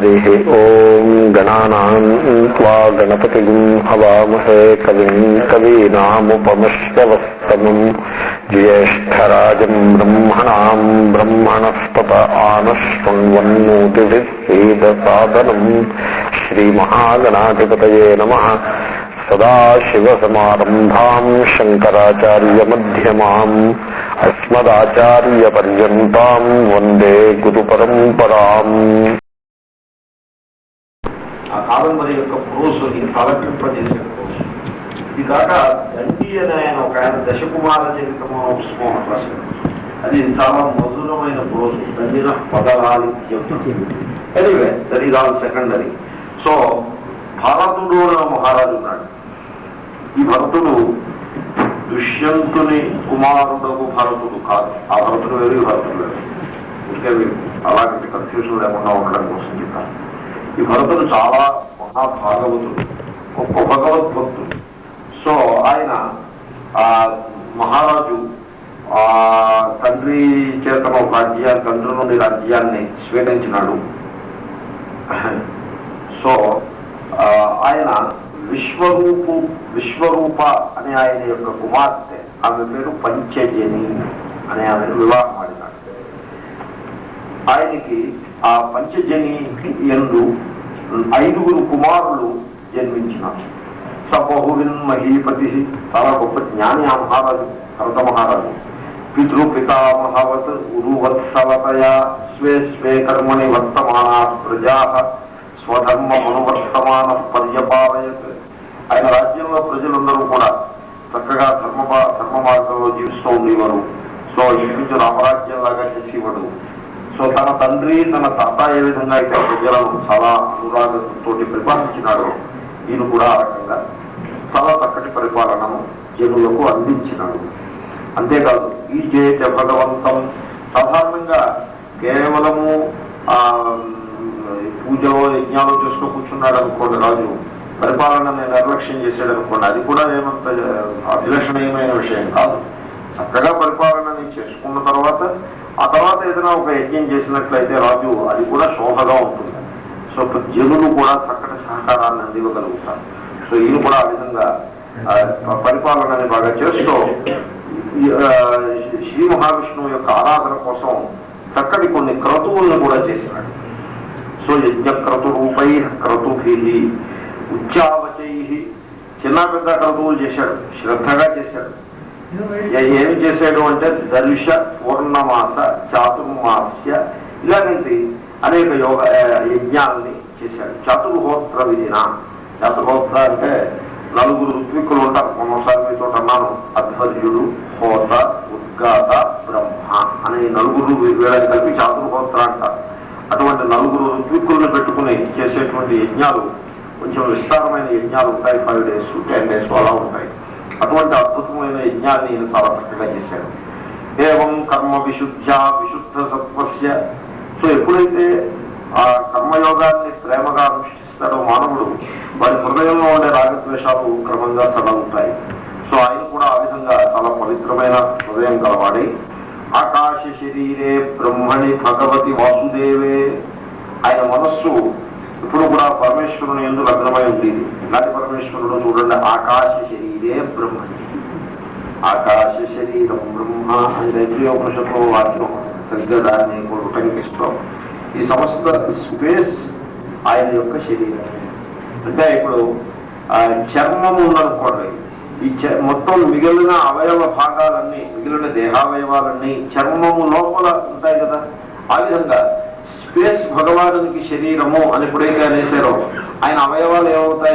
ఓం గణానాం త్వా గణపతిం హవామహే కవిం కవీనాముపమశ్రవస్తమం జ్యేష్ఠరాజం బ్రహ్మణాం బ్రహ్మణస్పత ఆనశృణ్వన్నోతిభిः సేదసాదనం శ్రీమహాగణాధిపతయే నమః. సదాశివసమారంభాం శంకరాచార్యమధ్యమాం అస్మదాచార్యపర్యంతాం వందే గురుపరంపరాం. ఆ కాదంబరి యొక్క ప్రోసుని తలకింపజేసే ప్రోసు. ఇది కాక దండి అని ఆయన దశకుమార చరిత్రము పుస్తకం రాశారు. అది చాలా మధురమైన ప్రోసు. దండిన పదరాలి anyway that is all secondary. So భరతుడు అనే మహారాజు ఉన్నాడు. ఈ భరతుడు దుష్యంతుని కుమారుడు భరతుడు కాదు. ఆ భరతుడు వేరు, ఈ భరతుడు వేరు. ఇంకే అలాంటి కన్ఫ్యూజన్ లేకుండా ఉండడం కోసం చెప్తాను. ఈ భరతుడు చాలా మహాభాగవతుడు, గొప్ప భగవద్భక్తుడు. సో ఆయన ఆ మహారాజు ఆ తండ్రి చేతన రాజ్యాన్ని, తండ్రి నుండి రాజ్యాన్ని స్వీకరించినాడు. సో ఆయన విశ్వరూప అనే ఆయన యొక్క కుమార్తె, ఆమె పేరు పంచజని అనే ఆమెను వివాహం ఆడినాడు. ఆయనకి ఆ పంచజని యందు 5 కుమారులు జన్మించినారు. సబహువిన్ మహీపతి, చాలా గొప్ప జ్ఞాని ఆ మహారాజు, భరత మహారాజు. పితృపితామహవత్ ఉరువత్సలతయా స్వే స్వే కర్మణి వర్తమానా ప్రజా స్వధర్మమనువర్తమాన పర్యపాలయత్. ఆయన రాజ్యంలో ప్రజలందరూ కూడా చక్కగా ధర్మ మార్గంలో జీవిస్తూ ఉండేవారు. సో ఇంటి రామరాజ్యం లాగా చేసేవాడు. సో తన తండ్రి తన తాత ఏ విధంగా అయితే ప్రజలను చాలా అనురాగంతో పరిపాలించినాడో ఈయన కూడా ఆ రకంగా చాలా చక్కటి పరిపాలనను జనులకు అందించినాడు. అంతేకాదు ఈ జేత భగవంతం, సాధారణంగా కేవలము పూజలో యజ్ఞాలు చేసుకుని కూర్చున్నాడు అనుకోండి రాజు, పరిపాలనని నిర్లక్ష్యం చేశాడు అనుకోండి, అది కూడా ఏమంత అభిలషణీయమైన విషయం కాదు. చక్కగా పరిపాలనని చేసుకున్న తర్వాత ఆ తర్వాత ఏదైనా ఒక యజ్ఞం చేసినట్లయితే రాజు అది కూడా శోభగా ఉంటుంది. సో జనులు కూడా చక్కటి సహకారాన్ని అందివ్వగలుగుతారు. సో ఈయన కూడా ఆ విధంగా పరిపాలనని బాగా చేస్తూ శ్రీ మహావిష్ణువు యొక్క ఆరాధన కోసం చక్కటి కొన్ని క్రతువులను కూడా చేసినాడు. సో యజ్ఞ క్రతురూపై క్రతుభి ఉచ్చావచై, చిన్న పెద్ద క్రతువులు చేశాడు, శ్రద్ధగా చేశాడు. ఏమి చేశాడు అంటే దర్శ పూర్ణమాస చాతుర్మాస్య ఇలాంటి అనేక యజ్ఞాలని చేశాడు. చతుర్హోత్ర విధిన, చతుర్హోత్ర అంటే 4 ఋత్విక్కులు ఉంటారు. మొన్నసారి మీతో అన్నాను, అధ్వర్యుడు, హోత, ఉద్గాత, బ్రహ్మ అనే 4 వీళ్ళని కలిపి చాతుర్హోత్ర అంటారు. అటువంటి 4 ఋత్విక్కులను పెట్టుకుని చేసేటువంటి యజ్ఞాలు కొంచెం విస్తారమైన యజ్ఞాలు ఉంటాయి. 5 days 10 days అలా ఉంటాయి. అటువంటి అద్భుతమైన యజ్ఞాన్ని ఈయన చాలా చక్కగా చేశాడు. ఏవం కర్మ విశుద్ధ సత్వస్య. సో ఎప్పుడైతే ఆ కర్మయోగాన్ని ప్రేమగా అనుష్ఠిస్తాడో మానవుడు, వారి హృదయంలో ఉండే రాగద్వేషాలు క్రమంగా సడలుతాయి. సో ఆయన కూడా ఆ విధంగా చాలా పవిత్రమైన హృదయం కలవాడి. ఆకాశ శరీరే బ్రహ్మణి భగవతి వాసుదేవే, ఆయన మనస్సు ఇప్పుడు కూడా పరమేశ్వరుని యందు లగ్నమై ఉండేది. ఇలాంటి పరమేశ్వరుడు చూడండి, ఆకాశ శరీరే బ్రహ్మణి, ఆకాశ శరీరం బ్రహ్మ అని రైత్రియోపనిషత్తులో వాక్యం సరిగ్గా దాన్ని ఉటంకిస్తాం. ఈ సమస్త స్పేస్ ఆయన యొక్క శరీరం. అంటే ఇప్పుడు చర్మము ఉందనుకోండి, ఈ మొత్తం మిగిలిన అవయవ భాగాలన్నీ, మిగిలిన దేహావయవాలన్నీ చర్మము లోపల ఉంటాయి కదా. ఆ విధంగా స్పేస్ భగవానునికి శరీరము అని ఎప్పుడైతే అనేసారో ఆయన అవయవాలు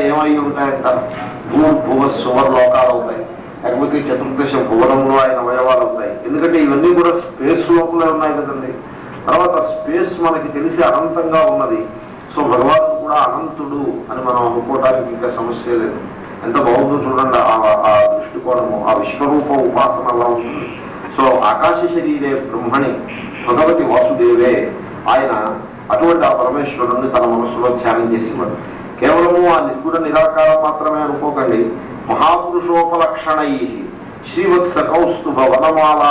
ఏమై ఉంటాయంటారు? భూభువ సువర్ లోకాలు అవుతాయి, లేకపోతే చతుర్దశ భువనంలో ఆయన అవయవాలు అవుతాయి. ఎందుకంటే ఇవన్నీ కూడా స్పేస్ లోపలే ఉన్నాయి కదండి. తర్వాత స్పేస్ మనకి తెలిసి అనంతంగా ఉన్నది. సో భగవానుడు కూడా అనంతుడు అని మనం అనుకోవడానికి ఇంకా సమస్య లేదు. ఎంత బాగుందో చూడండి ఆ దృష్టికోణము, ఆ విశ్వరూప ఉపాసన అలా ఉంటుంది. సో ఆకాశ శరీరే బ్రహ్మణి భగవతి వాసుదేవే, ఆయన అటువంటి ఆ పరమేశ్వరుణ్ణి తన మనస్సులో ధ్యానం చేసేవాడు. కేవలము ఆ నిర్గుణ నిరాకారం మాత్రమే అనుకోకండి. మహాపురుషోపలక్షణై, శ్రీవత్స కౌస్తుభ వనమాల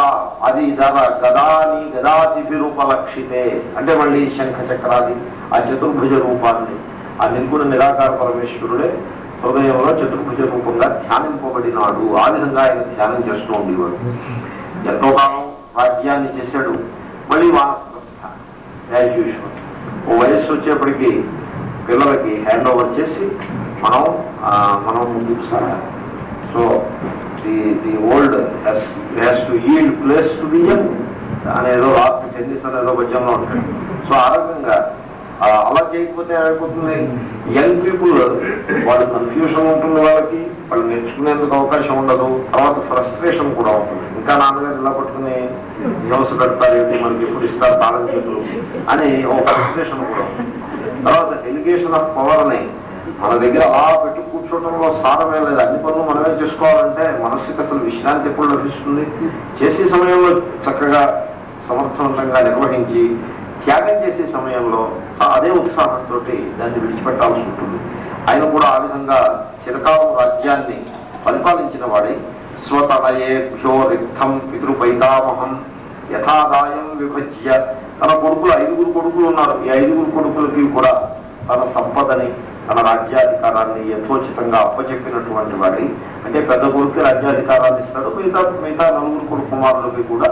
అది ధర గదాని గదాసిభిరూపలక్షితే అంటే మళ్ళీ శంఖ చక్రాది ఆ చతుర్భుజ రూపాన్ని ఆ నిర్గుణ నిరాకార పరమేశ్వరుడే హృదయంలో చతుర్భుజ రూపంగా ధ్యానింపబడినాడు. ఆ విధంగా ఆయన ధ్యానం చేస్తూ ఉండేవాడు. ఎంతో కాలం రాజ్యాన్ని చేశాడు. మళ్ళీ వానప్రస్థ యాజ్ యూజువల్. ఓ వయస్సు వచ్చేప్పటికీ పిల్లలకి హ్యాండ్ ఓవర్ చేసి మనం ముందుకు సాగాలి. So the old has to yield place to the young అనేదో రాత్రి టెన్నిస్ అనేదో పద్యంలో ఉంటాడు. సో ఆ రకంగా అలా చేయకపోతే ఏమైపోతుంది, యంగ్ పీపుల్ వాళ్ళు కన్ఫ్యూషన్ ఉంటుంది, వాళ్ళు నేర్చుకునేందుకు అవకాశం ఉండదు. తర్వాత ఫ్రస్ట్రేషన్ కూడా ఉంటుంది. ఇంకా నాన్నగారు ఇలా పట్టుకుని వ్యవస్థ పెడతారు, ఏంటి మనకి ఎప్పుడు ఇస్తారు తాళం చేతులు అని ఒక ఫ్రస్ట్రేషన్ కూడా ఉంటుంది. తర్వాత డెలిగేషన్ ఆఫ్ పవర్ అని మన దగ్గర అలా పెట్టి కూర్చోవడంలో సారమే లేదు. అన్ని పనులు మనమే చేసుకోవాలంటే మనస్సుకి అసలు విశ్రాంతి ఎప్పుడు లభిస్తుంది? చేసే సమయంలో చక్కగా సమర్థవంతంగా నిర్వహించి త్యాగం చేసే సమయంలో అదే ఉత్సాహంతో దాన్ని విడిచిపెట్టాల్సి ఉంటుంది. ఆయన కూడా ఆ విధంగా చిరకాలం రాజ్యాన్ని పరిపాలించిన వాడే స్వతనయేభ్యో రిక్తం పితృపైతామహం యథాదాయం విభజ్య తన కొడుకులు 5 కొడుకులు ఉన్నారు. ఈ 5 కొడుకులకి కూడా తన సంపదని తన రాజ్యాధికారాన్ని యథోచితంగా అప్పచెప్పినటువంటి వాడి. అంటే పెద్ద కొడుకు రాజ్యాధికారాన్ని ఇస్తాడు, మిగతా 4 కుమారులకి కూడా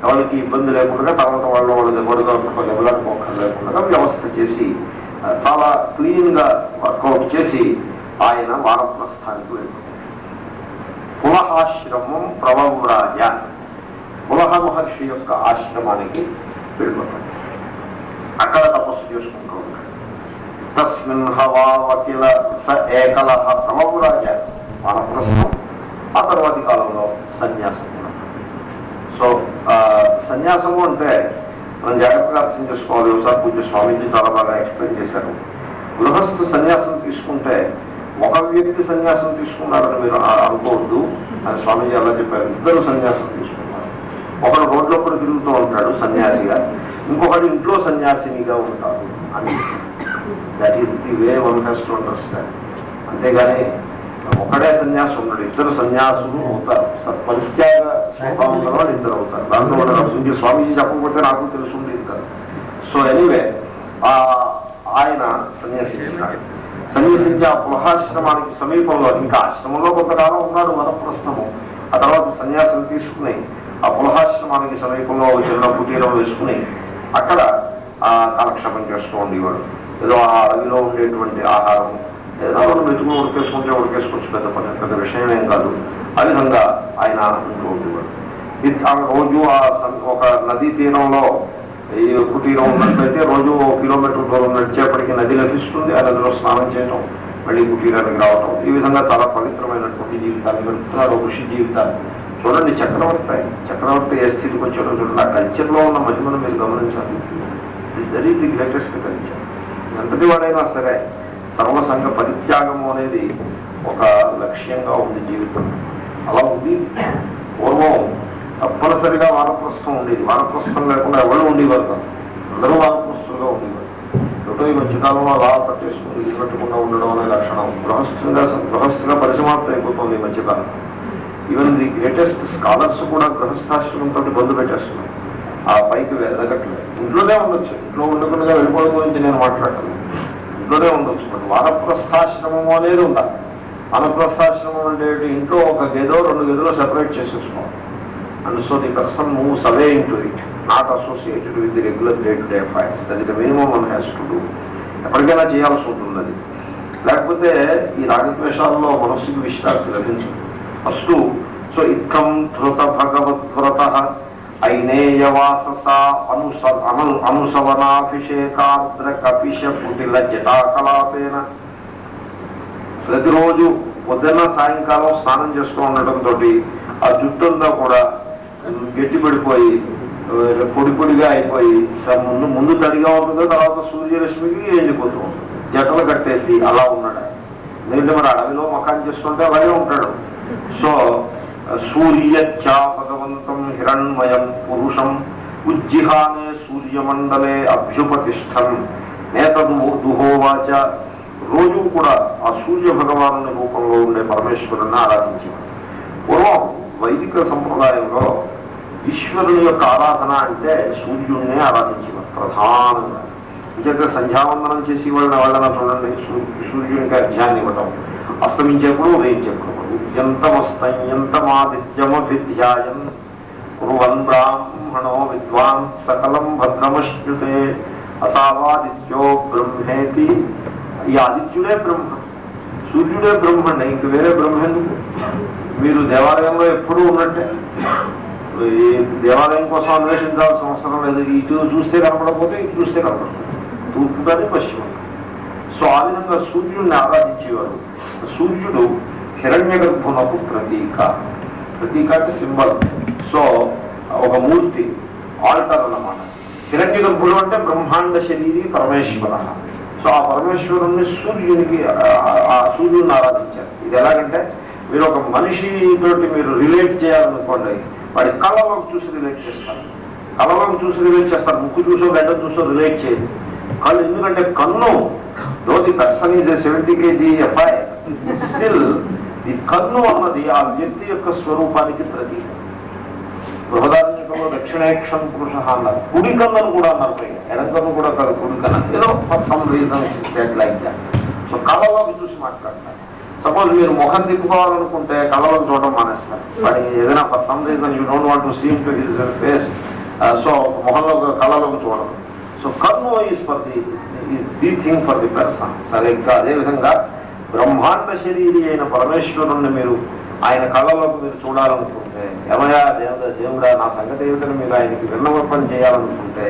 ఎవరికి ఇబ్బంది లేకుండా తర్వాత వాళ్ళు లెవెలాడుకోకం లేకుండా వ్యవస్థ చేసి చాలా క్లీన్ గా వర్కౌట్ చేసి ఆయన వానప్రస్థానికి వెళ్ళిపోతాడు. పులహాశ్రమం ప్రవవ్రాజ, పులహ మహర్షి యొక్క ఆశ్రమానికి వెళ్ళిపోతాడు. అక్కడ తపస్సు చేసుకుంటూ ఉంటాడు. తస్మిన్ హవావకిల స ఏకలహ ప్రవవ్రాజ వానప్రస్థం. ఆ తర్వాతి కాలంలో సన్యాసం. సో సన్యాసము అంటే మనం జాగ్రత్తగా అర్థం చేసుకోవాలి. ఒకసారి పూజ్య స్వామీజీ చాలా బాగా ఎక్స్ప్లెయిన్ చేశారు. గృహస్థ సన్యాసం తీసుకుంటే ఒక వ్యక్తి సన్యాసం తీసుకున్నారని మీరు అనుకోవద్దు అని స్వామీజీ అలా చెప్పారు. 2 సన్యాసం తీసుకున్నారు. ఒకడు రోడ్లో కూడా తిరుగుతూ ఉంటాడు సన్యాసిగా, ఇంకొకటి ఇంట్లో సన్యాసినిగా ఉంటాడు అని. That is the way one has to understand. అంతేగాని ఒకడే సన్యాసం ఉన్నాడు, 2 సన్యాసులు అవుతారు. పరిత్యాగ స్వభావం గల వాళ్ళు 2 అవుతారు. దాంట్లో కూడా స్వామీజీ చెప్పకపోతే నాకు తెలుసుండేది కదా. సో ఎనీవే ఆయన సన్యాసించినాడు. సన్యాసించి ఆ పులహాశ్రమానికి సమీపంలో, ఇంకా ఆశ్రమంలో కొంతకాలం ఉన్నాడు వనప్రస్థము. ఆ తర్వాత సన్యాసం తీసుకుని ఆ పులహాశ్రమానికి సమీపంలో చిన్న కుటీరం వేసుకుని అక్కడ కాలక్షేపం చేస్తూ ఉండేవాడు. ఏదో ఆ అడవిలో ఉండేటువంటి ఆహారం ఏదైనా మనం వెతుకుని ఉడికేసుకోవచ్చు, పెద్ద విషయం ఏం కాదు. ఆ విధంగా ఆయన ఉంటూ ఉండేవాడు. రోజు ఒక నదీ తీరంలో ఈ కుటీరం ఉన్నట్లయితే రోజు 1 కిలోమీటర్ దూరం నడిచేపటికి నది లభిస్తుంది. ఆ నదిలో స్నానం చేయటం, మళ్ళీ కుటీరానికి రావటం, ఈ విధంగా చాలా పవిత్రమైనటువంటి జీవితాన్ని గడుపుతున్నారు. ఋషి జీవితాన్ని చూడండి. చక్రవర్తి ఏ స్థితికి వచ్చాడో చూడండి. ఆ కల్చర్లో ఉన్న మహిమను మీరు గమనించాలి. That is the greatest culture. ఎంతటి వాడైనా సరే సర్వసంగ పరిత్యాగము అనేది ఒక లక్ష్యంగా ఉంది జీవితం. అలా ఉంది. పూర్వం తప్పనిసరిగా వానప్రస్థం ఉండేది. వానప్రస్థం లేకుండా ఎవరు ఉండేవారు కాదు. అందరూ వానప్రస్థులుగా ఉండేవారు. ఒకటో ఈ మధ్యకాలంలో అలా పట్టేసుకుని విడిపెట్టకుండా ఉండడం అనే లక్షణం గృహస్థుగా పరిసమాప్తం అయిపోతుంది ఈ మధ్యకాలం. ఈవెన్ ది గ్రేటెస్ట్ స్కాలర్స్ కూడా గృహస్థాశ్రమంతో బంధు పెట్టేస్తున్నారు. ఆ పైకి ఎదగట్లేదు. ఇంట్లోనే ఉండొచ్చు. ఇంట్లో ఉండకుండా వెళ్ళిపోవడం గురించి నేను మాట్లాడతాను. ఇంట్లోనే ఉండొచ్చు. బట్ వానప్రస్థాశ్రమము అనేది ఉండాలి. వానప్రస్థాశ్రమం అంటే ఇంట్లో 1 గదో 2 గదులు సెపరేట్ చేసేసుకోవాలి. And so the person moves away into it, not associated with the regular day-to-day affairs. That is the minimum one has to do. ఎప్పటికైనా చేయాల్సి ఉంటుంది అది. లేకపోతే ఈ రాగద్వేషాల్లో మనస్సుకి విశ్రాంతి లభించదు. ఫస్ట్ సో ఇక్కం ధృత భగవద్వ్రత ఐనేయవాసస అనుసవనాభిషేకార్ద్ర కపిష పుటిల జటాకలాపేన. ప్రతిరోజు పొద్దున్న సాయంకాలం స్నానం చేస్తూ ఉండటంతో ఆ జుట్టంతా కూడా గట్టిపడిపోయి పొడిగా అయిపోయి ముందు తడిగా ఉంటుందో తర్వాత సూర్యరశ్మికి ఎండిపోతూ ఉంటుంది. జటలు కట్టేసి అలా ఉన్నాడు. ఎందుకంటే మరి అడవిలో మకాన్ చేస్తుంటే అలాగే ఉంటాడు. సో సూర్యచ్చా భగవంతం హిరణ్మయం పురుషం ఉజ్జిహానే సూర్యమండలే అభ్యుపతిష్టం నేతదు దుహోవాచ. రోజు కూడా ఆ సూర్య భగవాను రూపంలో ఉండే పరమేశ్వరుని ఆరాధించేవాడు. పూర్వం వైదిక సంప్రదాయంలో ఈశ్వరుని యొక్క ఆరాధన అంటే సూర్యుడినే ఆరాధించేవారు ప్రధానంగా. నిజంగా సంధ్యావందనం చేసి వాళ్ళని చూడండి, సూర్యునికి అధ్యాన్ని ఇవ్వటం, అస్తమించేప్పుడు ఉదయించేప్పుడు ఉద్యంతమస్తయంతమాదిత్యమభిధ్యాయన్ కుర్వన్ బ్రాహ్మణో విద్వాన్ సకలం భద్రమశ్నుతే అసావాదిత్యో బ్రహ్మేతి. ఈ ఆదిత్యుడే బ్రహ్మ, సూర్యుడే బ్రహ్మండి, ఇంక వేరే బ్రహ్మ ఎందుకు? మీరు దేవాలయంలో ఎప్పుడూ ఉన్నట్టే, ఈ దేవాలయం కోసం అన్వేషించాల్సిన అవసరం లేదు. ఇటు చూస్తే కనపడకపోతే ఇటు చూస్తే కనపడకపోతే, తూర్పు కానీ పశ్చిమం. సో ఆ విధంగా సూర్యుడిని ఆరాధించేవారు. సూర్యుడు హిరణ్య గర్భునకు ప్రతీక. ప్రతీక అంటే సింబల్. సో ఒక మూర్తి, ఆల్టర్ అన్నమాట. హిరణ్య గర్భుడు అంటే బ్రహ్మాండ శరీరి పరమేశ్వర. సో ఆ పరమేశ్వరుణ్ణి సూర్యునికి, ఆ సూర్యుడిని ఆరాధించారు. ఇది ఎలాగంటే, మీరు ఒక మనిషితోటి మీరు రిలేట్ చేయాలనుకోండి, వాడి కళ్ళలోకి చూసి రిలేట్ చేస్తారు. కళ్ళలోకి చూసి రిలేట్ చేస్తారు, ముక్కు చూసో గడ్డ చూసో రిలేట్ చేయదు. కళ్ళు, ఎందుకంటే కన్ను, though the person is 70 kg ఎఫ్ఐ, స్టిల్ ఈ కన్ను అన్నది ఆ వ్యక్తి యొక్క స్వరూపానికి ప్రతీక. బృహదారణ్యకంలో దక్షిణేక్షం పురుష అన్నారు, కుడి కన్నును కూడా అన్నారు, పైగా ఎడం కన్ను కూడా కాదు, కుడి కన్ను. ఏదో for some reason set like that. So కళ్ళలోకి చూసి మాట్లాడతారు. సపోజ్ మీరు ముఖం తిప్పుకోవాలనుకుంటే కళ్ళలోకి చూడడం మానేస్తారు. బట్ ఏదైనా for some reason you don't want to seem to his face, so మొహంలో కళ్ళలోకి చూడడం. సో కన్ను is for the thing for the person. సరే, ఇంకా అదేవిధంగా బ్రహ్మాండ శరీరి అయిన పరమేశ్వరుణ్ణి మీరు ఆయన కళ్ళలోకి మీరు చూడాలనుకుంటే, ఏమయ్యా దేవుడా నా సంగతి ఏమిటని మీరు ఆయనకి విన్నవింపం చేయాలనుకుంటే,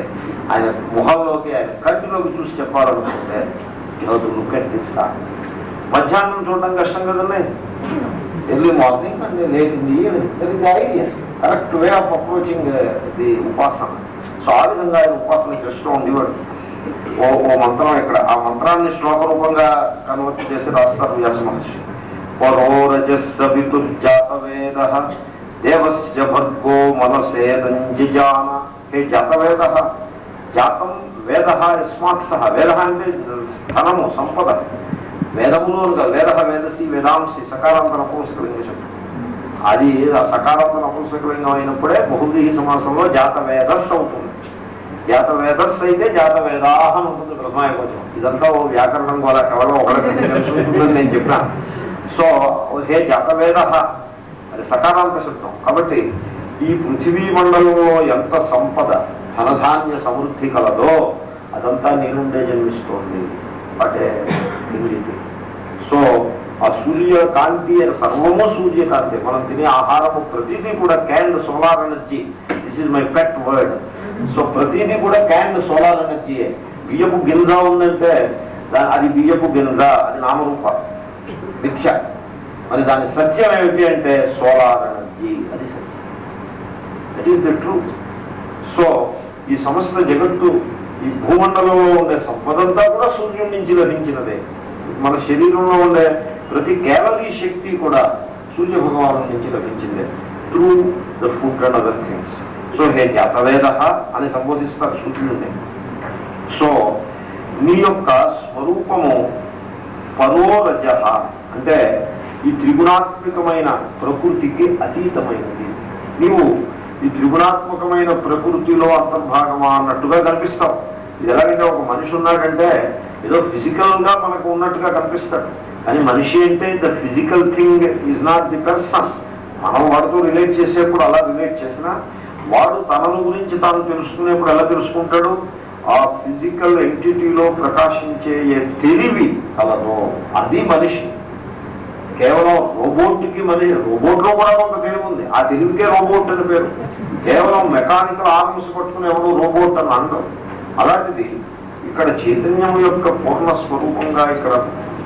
ఆయన ముఖంలోకి, ఆయన కంటిలోకి చూసి చెప్పాలనుకుంటే, లుక్ ఎట్ దిస్ స్టార్. మధ్యాహ్నం చూడడం కష్టం కదండి, early morning and late in the evening. That is the idea, correct way of approaching the ఉపాసన. సో ఆ విధంగా ఆయన ఉపాసన చేస్తూ ఉండేవాడు. ఓ మంత్రం ఇక్కడ, ఆ మంత్రాన్ని శ్లోక రూపంగా కన్వర్ట్ చేసి రాస్తారు వ్యాస మహర్షి. పరోరజస్సవితుర్జాతవేద దేవస్య భర్గో మనసేదంజిజాన. హే జాతవేద, జాతం వేద యస్మాత్ సహ. వేద అంటే ధనము, సంపద. వేదములు వేద వేదసి వేదాంసి సకారాంత నపుంసకలింగ శబ్దం. అది ఆ సకారాంత నపుంసకలింగం అయినప్పుడే బహువ్రీహి సమాసంలో జాతవేదస్ అవుతుంది. జాతవేదస్ అయితే జాతవేదాహ ఉంటుంది ప్రథమాయకవచనం. ఇదంతా ఓ వ్యాకరణం ద్వారా కేవలం ఒకరికి తెలుసుకుంటుందని నేను చెప్పాను. సో హే జాతవేద, అది సకారాంత శబ్దం. కాబట్టి ఈ పృథివీ మండలంలో ఎంత సంపద, ధనధాన్య సమృద్ధి కలదో అదంతా నేనుండే జన్మిస్తోంది. అంటే సో ఆ సూర్యకాంతి సర్వము సూర్యకాంతి. మనం తినే ఆహారము ప్రతిదీ కూడా canned solar energy. This is my pet word. So ప్రతిదీ కూడా క్యాన్డ్ సోలార్ ఎనర్జీయే. బియ్యపు గింజ ఉందంటే అది బియ్యపు గింజ, అది నామరూప మిథ్య. మరి దాని సత్యం ఏమిటి అంటే సోలార్ ఎనర్జీ, అది సత్యం. That is the truth. So ఈ సమస్త జగత్తు, ఈ భూమండలంలో ఉండే సంపదంతా కూడా సూర్యుడి నుంచి లభించినదే. మన శరీరంలో ఉండే ప్రతి కేవలీ శక్తి కూడా సూర్య భగవాను నుంచి లభించిందే, through the food and other things. So హే జాతవేద అని సంబోధిస్తారు సూర్యుడిని. సో నీ యొక్క స్వరూపము పరోరజ అంటే ఈ త్రిగుణాత్మకమైన ప్రకృతికి అతీతమైనది. నీవు ఈ త్రిగుణాత్మకమైన ప్రకృతిలో అంతర్భాగమా అన్నట్టుగా కనిపిస్తావు. ఇది ఎలాగంటే ఒక మనిషి ఉన్నాడంటే ఏదో ఫిజికల్ గా మనకు ఉన్నట్టుగా కనిపిస్తాడు, కానీ మనిషి అంటే the physical thing is not the person. మనం వాడితో రిలేట్ చేసేప్పుడు అలా రిలేట్ చేసినా, వాడు తనను గురించి తాను తెలుసుకునేప్పుడు ఎలా తెలుసుకుంటాడు? ఆ ఫిజికల్ ఎంటిటీలో ప్రకాశించే తెలివి కలదో అది మనిషి. కేవలం రోబోట్కి మనిషి, రోబోట్ లో కూడా కొంత తెలివి ఉంది, ఆ తెలివికే రోబోట్ అని పేరు. కేవలం మెకానికల్ ఆర్మ్స్ పట్టుకుని ఎవరు రోబోట్ అని అనడం. అలాంటిది ఇక్కడ చైతన్యం యొక్క పూర్ణ స్వరూపంగా ఇక్కడ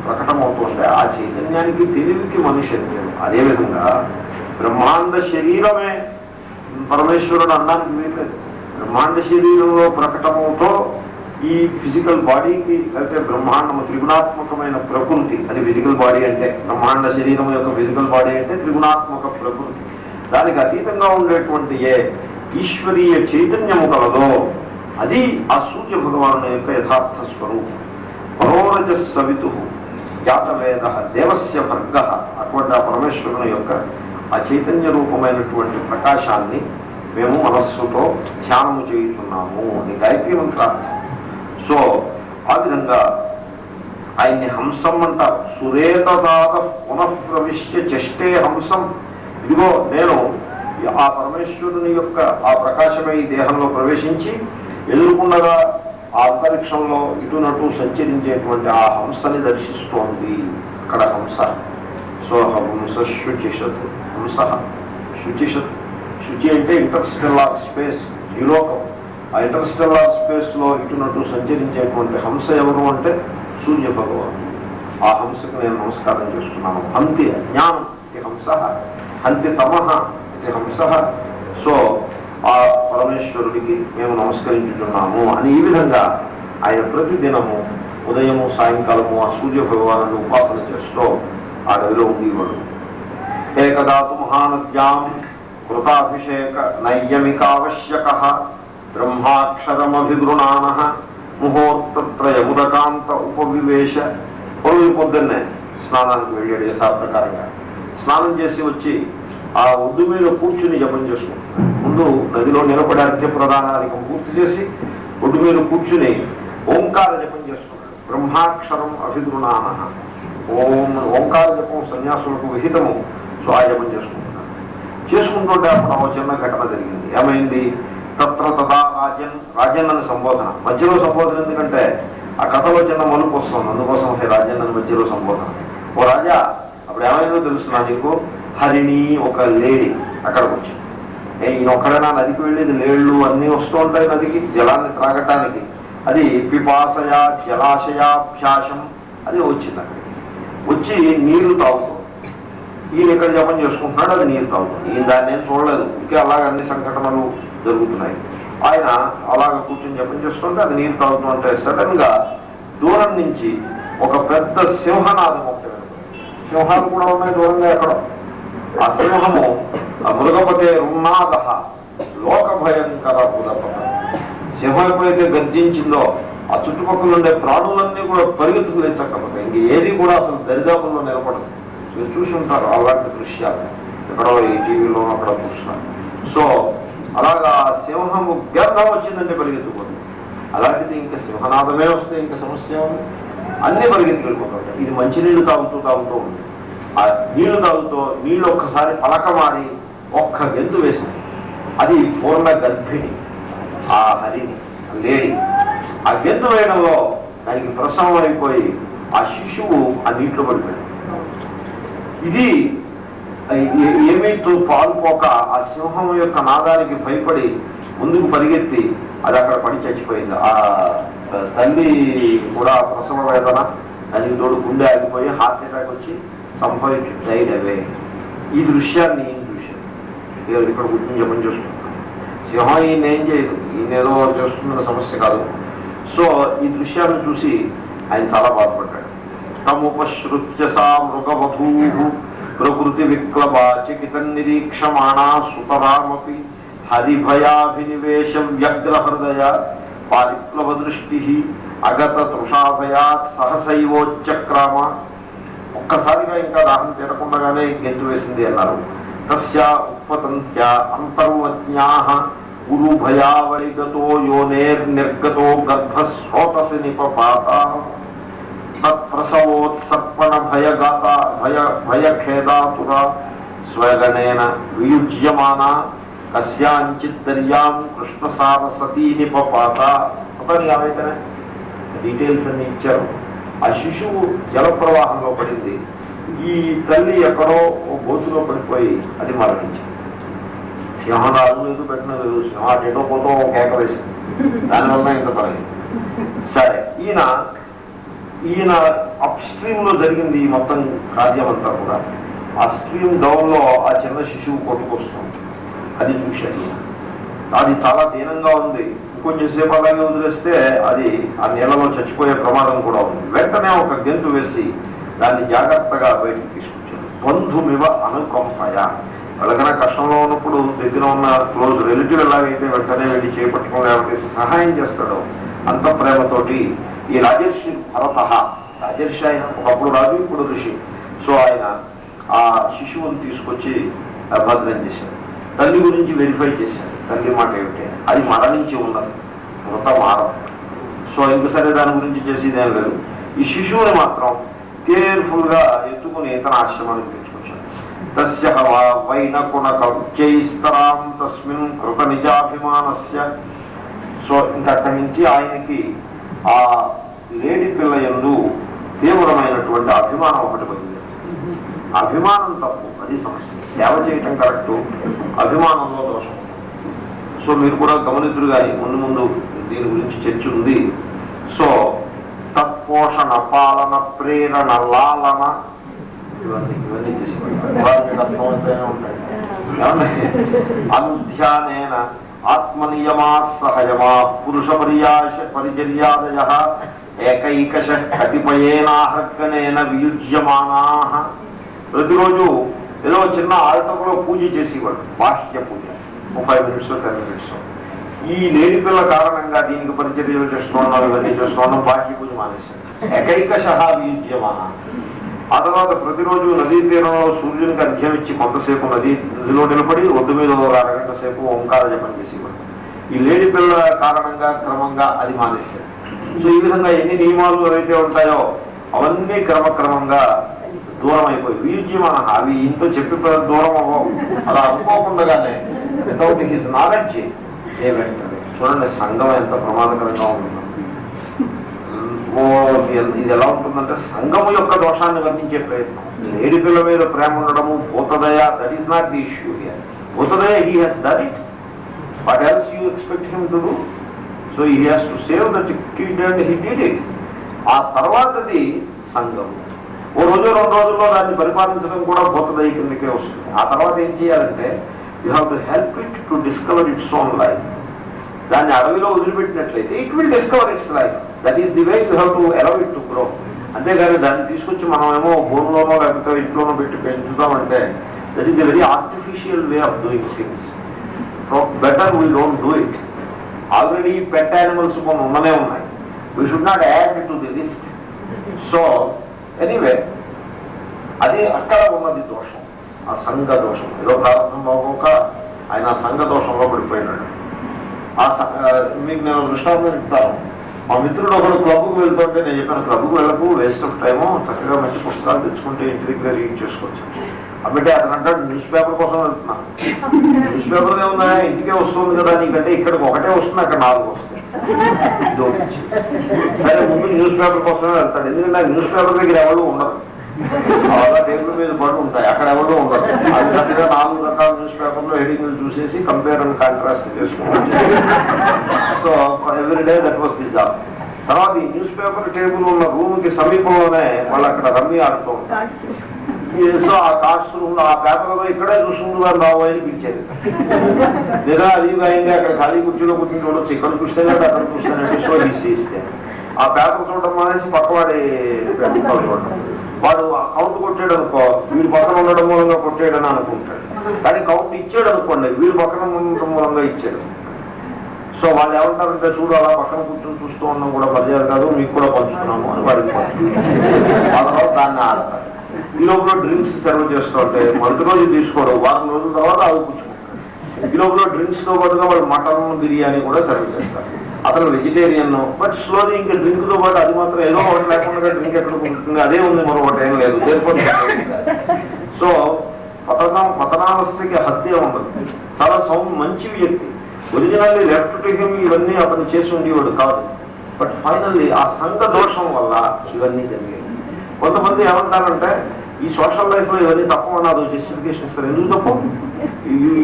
ప్రకటమవుతుంటే ఆ చైతన్యానికి తెలివికి మనిషి అని పేరు. అదేవిధంగా బ్రహ్మాండ శరీరమే పరమేశ్వరుడు అనడానికి వీల్లేదు. బ్రహ్మాండ శరీరంలో ప్రకటమవుతో ఈ ఫిజికల్ బాడీకి, అయితే బ్రహ్మాండము త్రిగుణాత్మకమైన ప్రకృతి, అది ఫిజికల్ బాడీ అంటే, బ్రహ్మాండ శరీరం యొక్క ఫిజికల్ బాడీ అంటే త్రిగుణాత్మక ప్రకృతి. దానికి అతీతంగా ఉండేటువంటి ఏ ఈశ్వరీయ చైతన్యము కలదో అది ఆ సూర్య భగవాను యొక్క యథార్థ స్వరూపం. పరోరజ సవితు జాతవేద దేవస్య భర్గ. అటువంటి ఆ పరమేశ్వరుని యొక్క ఆ చైతన్య రూపమైనటువంటి ప్రకాశాన్ని మేము మనస్సుతో ధ్యానము చేయుతున్నాము అని గాయత్రి మంత్రార్థం. సో ఆ విధంగా ఆయన్ని హంసం అంటారు. సురేతదాత పునఃప్రవిశ్య చెష్టే హంసం. ఇదిగో నేను ఆ పరమేశ్వరుని యొక్క ఆ ప్రకాశమై దేహంలో ప్రవేశించి ఎదుర్కొండగా ఆ అంతరిక్షంలో ఇటునటు సంచరించేటువంటి ఆ హంసని దర్శిస్తోంది. అక్కడ హంస. సో హంస శుచిషత్. హంస శుచిషత్. శుచి అంటే ఇంటర్స్టెల్లార్ స్పేస్, ద్యులోకం. ఆ ఇంటర్స్టెల్లార్ స్పేస్ లో ఇటునటు సంచరించేటువంటి హంస ఎవరు అంటే సూర్య భగవానుడు. ఆ హంసకు నేను నమస్కారం చేస్తున్నాను. హంతి అజ్ఞానం ఇది హంస, హంతి తమః ఇది హంస. సో ఆ పరమేశ్వరుడికి మేము నమస్కరించుతున్నాము అని ఈ విధంగా ఆయన ప్రతిదినము ఉదయము సాయంకాలము ఆ సూర్య భగవాను ఉపాసన చేస్తూ ఆ గదిలో ఉండేవాడు. ఏకదాతు మహానద్యాం కృతాభిషేక నైయమికావశ్యక బ్రహ్మాక్షరమభిగృణాన ముహూర్తత్రయముదకాంత ఉపవివేశ. పొద్దున్నే స్నానానికి వెళ్ళాడు యథాప్రకారంగా. స్నానం చేసి వచ్చి ఆ ఒడ్డు మీద కూర్చుని జపం చేసుకుంటున్నాడు. ముందు నదిలో నిలబడి అర్ఘ్య ప్రదానాధికం పూర్తి చేసి ఒడ్డు మీద కూర్చుని ఓంకార జపం చేస్తున్నాడు. బ్రహ్మాక్షరం అభిగృణాన. ఓంకార జపం సన్యాసులకు విహితము. సో ఆ జపం చేసుకుంటున్నాడు. చేసుకుంటుంటే అప్పుడు చిన్న ఘటన జరిగింది. ఏమైంది? తత్ర తదా రాజన్. రాజన్ అని సంబోధన. మధ్యలో సంబోధన ఎందుకంటే ఆ కథలో చిన్న మలుపు వస్తుంది, అందుకోసం రాజన్ అని మధ్యలో సంబోధన. ఓ రాజా, అప్పుడు ఏమైందో తెలుస్తున్నా నీకు? హరిణి ఒక లేడీ అక్కడికి వచ్చింది. ఈయన ఒక్కడైనా నదికి వెళ్ళేది, లేళ్లు అన్నీ వస్తూ ఉంటాయి నదికి జలాన్ని త్రాగటానికి. అది పిపాసయా జలాశయాభ్యాసం అది వచ్చింది. అక్కడికి వచ్చి నీళ్లు తాగుతుంది. ఈయన ఇక్కడ జపం చేసుకుంటున్నాడు, అది నీరు తాగుతుంది. ఈయన దాన్ని ఏం చూడలేదు, ఇంకా అలాగ అన్ని సంఘటనలు జరుగుతున్నాయి. ఆయన అలాగ కూర్చొని జపం చేస్తుంటే అది నీరు తాగుతుంటే సడన్ గా దూరం నుంచి ఒక పెద్ద సింహనాదం ఒకటి వినపడింది. సింహాలు కూడా ఉన్నాయి దూరంగా ఎక్కడ. ఆ సింహము ఆ మృగపతే రున్నాద లోక భయంకర పులపత. సింహం ఎప్పుడైతే గర్జించిందో ఆ చుట్టుపక్కల ఉండే ప్రాణులన్నీ కూడా పరిగెత్తుకు లేచకపోతే ఇంక ఏది కూడా అసలు దరిదాపుల్లో నిలబడదు. మీరు చూసి ఉంటారు అలాంటి దృశ్యాలు, ఎక్కడో ఈ టీవీలో అక్కడ చూస్తున్నారు. సో అలాగా సింహము గర్భం వచ్చిందంటే పరిగెత్తుకోండి. అలాంటిది ఇంకా సింహనాదమే వస్తే ఇంకా సమస్య ఉంది. అన్నీ పరిగెత్తుకు వెళ్ళిపోతాయి. ఇది మంచినీళ్ళు తాగుతూ ఉంది. ఆ నీళ్లు తాగుతూ నీళ్ళు ఒక్కసారి పలకమారి ఒక్క గెంతు వేసింది. అది పూర్ణ గర్భిణి, ఆ హరిని లేడీ. ఆ గెంతు వేయడంలో దానికి ప్రసవం అయిపోయి ఆ శిశువు ఆ నీటిలో పడిపోయాడు. ఇది ఏమీతో పాల్పోక ఆ సింహం యొక్క నాదానికి భయపడి ముందుకు పరిగెత్తి అది అక్కడ పడి చచ్చిపోయింది. ఆ తల్లి కూడా ప్రసవ వేదన, దానికి తోడు గుండె ఆగిపోయి హార్ట్ అటాక్ వచ్చి సంభవించు అవే. ఈ దృశ్యాన్ని ఈయన చూశాను. ఇక్కడ కూర్చొని జపం చేసుకుంటున్నాను. సింహం ఈయన ఏం చేయదు, ఈయన ఏదో చేస్తున్న సమస్య కాదు. సో ఈ దృశ్యాన్ని చూసి ఆయన చాలా బాధపడ్డాడు. తముపశ్రుత్య సా మృగవధూ ప్రకృతి విక్లవాచికిత నిరీక్షమాణా సుతరామపి హరిభయాభినివేశ వ్యగ్రహృదయ పారిప్లవ దృష్టి అగత తృషాభయాత్ సహసైవోచ్చక్రామ. ఒక్కసారిగా ఇంకా దాహం తీరకుండగానే గెంతు వేసింది అన్నారు. తస్యా ఉత్పతంత్య అంతర్వజ్ఞాః గురు భయావరిగతో యోనేర్నిర్గతో గర్భస్రోతసి నిపపాత తత్ప్రసవోత్సర్పణ భయగాత భయఖేదాతుర స్వగణేన వియుజ్యమానా కస్యాంచిత్ దర్యాం కృష్ణసారసతీ నిపపాత. ఆమెతనే డీటెయిల్స్ అన్ని ఇచ్చారు. ఆ శిశువు జల ప్రవాహంలో పడింది. ఈ తల్లి ఎక్కడో గోతులో పడిపోయి అది మరణించింది. సింహం లేదు, పెట్టిన లేదు. సింహం అటేటో పోతో కేక వేసింది. దానివల్ల ఇంత పడలేదు. సరే, ఈయన అప్ స్ట్రీమ్ లో జరిగింది ఈ మొత్తం కార్యం అంతా కూడా. ఆ స్ట్రీమ్ డౌన్ లో ఆ చిన్న శిశువు కొట్టుకొస్తుంది. అది చూశాడు. అది చాలా దీనంగా ఉంది. ఇంకొంచెం సేపు అలాగే వదిలేస్తే అది ఆ నీళ్ళలో చచ్చిపోయే ప్రమాదం కూడా ఉంది. వెంటనే ఒక గెంతు వేసి దాన్ని జాగ్రత్తగా బయటకు తీసుకొచ్చాడు. బంధుమివ అనుకంపయ. వాళ్ళకైనా కష్టంలో ఉన్నప్పుడు దగ్గర ఉన్న క్లోజ్ రిలేటివ్ ఎలాగైతే వెంటనే వెళ్ళి చేపట్టుకుని లేకపోతే సహాయం చేస్తాడో అంత ప్రేమతోటి ఈ రాజర్షి భరత, రాజర్షి ఆయన ఒకప్పుడు రాజు ఇప్పుడు ఋషి. సో ఆయన ఆ శిశువుని తీసుకొచ్చి భద్రం చేశాడు. తల్లి గురించి వెరిఫై చేశాడు, తల్లి మాట ఏమిటి, అది మరణించి ఉన్నది, మృత మారం. సో ఇంక సరే దాని గురించి చేసేదేం లేదు. ఈ శిశువుని మాత్రం కేర్ఫుల్ గా ఎత్తుకుని తన ఆశ్రమానికి తెచ్చుకొచ్చాడు. తస్య వైనకుణకైస్తరాం తస్మిన్ కృత నిజాభిమానస్య. సో ఇంకా అక్కడి నుంచి ఆయనకి ఆ లేడి పిల్ల యందు తీవ్రమైనటువంటి అభిమానం ఒకటి పోయింది. అభిమానం తప్పు, అది సమస్య. సేవ చేయటం కరెక్టు, అభిమానంలో దోషం. సో మీరు కూడా గమనితులు కానీ ముందు ముందు దీని గురించి చర్చ ఉంది. సో తత్పోషణ, పాలన, ప్రేరణ, లాలన ఇవన్నీ ఉంటాయి. అనుధ్యానేన ఆత్మనియమా సహయమా పురుష పరిచర్యాదయ ఏకైకశ కతిపయేనాహర్గణేన వియుజ్యమానా. ప్రతిరోజు ఏదో చిన్న ఆల్టంలో పూజ చేసేవాడు, బాహ్య పూజ, 30 minutes 10 minutes. ఈ లేడి పిల్ల కారణంగా దీనికి పరిచర్యలు చేస్తున్నాం, ఇవన్నీ చేస్తున్నాం, బాహ్య పూజ మానేశాడు. ఏకైకశ వియుజ్యమాన. ఆ తర్వాత ప్రతిరోజు నదీ తీరంలో సూర్యునికి అర్ఘ్యం ఇచ్చి కొంతసేపు నదిలో నిలబడి ఒడ్డు మీద 1 అరగంట సేపు ఓంకార జపం చేసేవాడు. ఈ లేడి పిల్ల కారణంగా క్రమంగా అది మానేశాడు. సో ఈ విధంగా ఎన్ని నియమాలు ఏవైతే ఉంటాయో అవన్నీ క్రమక్రమంగా దూరం అయిపోయి వియుజ్యమాన. అవి ఇంతో చెప్పి దూరం అవ్వవు, అలా అనుకోకుండానే వితౌట్ హిజ్ నాలెడ్జ్ ఏమంటారు. చూడండి సంఘం ఎంత ప్రమాదకరంగా ఉంటుందో. ఇది ఎలా ఉంటుందంటే సంఘము యొక్క దోషాన్ని వర్ణించే ప్రయత్నం. లేడి పిల్ల మీద ప్రేమ ఉండడము, భూతదయ, that is not the issue here. భూతదయ, he has done it, what else you expect him to do? So he has to save that kid and he did it. ఆ తర్వాతది సంఘం. ఓ రోజు 2 రోజుల్లో దాన్ని పరిపాలించడం కూడా భూతదయ కిందకే వస్తుంది. ఆ తర్వాత ఏం చేయాలంటే you have to help it to discover its own life. దాన్ని అడవిలో వదిలిపెట్టినట్లయితే it will discover its life. That is the way you have to allow it to grow. అంతేగాని దాన్ని తీసుకొచ్చి మనమేమో భూమిలోనో లేకపోతే ఇంట్లోనో పెట్టి పెంచుతామంటే that is the very artificial way of doing things. Better we don't do it. Already pet animals కొన్ని ఉన్ననే ఉన్నాయి. We should not add to the list. So anyway అది అక్కడ ఉన్నది దోషం, ఆ సంఘ దోషం. ఏదో ప్రారంభం బాగోక ఆయన ఆ సంఘ దోషంలో పడిపోయినాడు. మీకు నేను దృష్టాంతం చెప్తాను. మా మిత్రుడు ఒకడు క్లబ్కు వెళ్తుంటే నేను చెప్పాను, క్లబ్కు వెళ్ళకు, వేస్ట్ ఆఫ్ టైము, చక్కగా మంచి పుస్తకాలు తెచ్చుకుంటే ఇంటి దగ్గర రీడ్ చేసుకోవచ్చు. అబ్బే అతను అంటాడు న్యూస్ పేపర్ కోసం వెళ్తున్నా. న్యూస్ పేపర్ ఏముందా, ఇంటికే వస్తుంది కదా నీకంటే, ఇక్కడికి ఒకటే వస్తుంది, అక్కడ 4 వస్తాయి. సరే ముందు న్యూస్ పేపర్ కోసమే వెళ్తాడు. ఎందుకంటే న్యూస్ పేపర్ దగ్గర ఎవరు ఉండరు, చాలా టేబుల్ మీద పడి ఉంటాయి, అక్కడ ఎవరు ఉండరు. అది చక్కగా 4 రకాల న్యూస్ పేపర్లో హెడింగ్లు చూసేసి కంపేర్ అండ్ కాంట్రాస్ట్ చేసుకుంటారు. So everyday that was the job. తర్వాత ఈ న్యూస్ పేపర్ టేబుల్ ఉన్న రూమ్ కి సమీపంలోనే వాళ్ళు అక్కడ రమ్మీ ఆడుతూ ఉంటారు. సో ఆ కార్డ్స్ రూమ్ లో ఆ పేపర్లో ఇక్కడే చూసుకుంటూ వారు రాబోయని పిలిచేది. లేదా అది అయింది, అక్కడ ఖాళీ కుర్చీలో కూర్చుని చూడొచ్చు, ఇక్కడ చూస్తేనంటే అక్కడ చూస్తేనంటే. సో ఇస్తే ఆ పేపర్ చూడడం మానేసి పక్కవాడి పేపర్ చూడడం. వాడు కౌంట్ కొట్టాడు అనుకో, వీడు పక్కన ఉండడం మూలంగా కొట్టాడని అనుకుంటాడు. కానీ కౌంట్ ఇచ్చాడు అనుకోండి, వీడు పక్కన ఉండడం మూలంగా ఇచ్చాడు. సో వాళ్ళు ఏమంటారంటే చూడు అలా పక్కన కూర్చొని చూస్తూ ఉన్నాం కూడా మర్యాద కాదు, మీకు కూడా పంచుతున్నాము అని వాడికి ఆ తర్వాత దాన్ని ఆడతారు. ఈ లోపల డ్రింక్స్ సర్వ్ చేస్తూ ఉంటే మొదటి రోజు తీసుకోవడం, 1 వారం రోజుల తర్వాత అవి పుచ్చుకుంటారు. ఈ లోపల డ్రింక్స్ తో పాటుగా వాళ్ళు మటన్ బిర్యానీ కూడా సర్వ్ చేస్తారు. అతను వెజిటేరియన్, బట్ స్లోలీ ఇంకా డ్రింక్ తో పాటు అది మాత్రం ఏదో ఒకటి లేకుండా డ్రింక్ ఎక్కడ ఉంటుంది, అదే ఉంది, మరొకటి ఏం లేదు. సో పతనావస్థకి హత్య ఉండదు. చాలా మంచి వ్యక్తి, ఒరిజినల్లీ లెఫ్ట్ టు హిమ్ ఇవన్నీ అతను చేసి ఉండేవాడు కాదు. బట్ ఫైనల్లీ ఆ సంఘ దోషం వల్ల ఇవన్నీ జరిగాయి. కొంతమంది ఏమంటారంటే ఈ సోషల్ లైఫ్ లో ఇవన్నీ తప్పమని అది జస్టిఫికేషన్ ఇస్తారు. ఎందుకు తప్పు?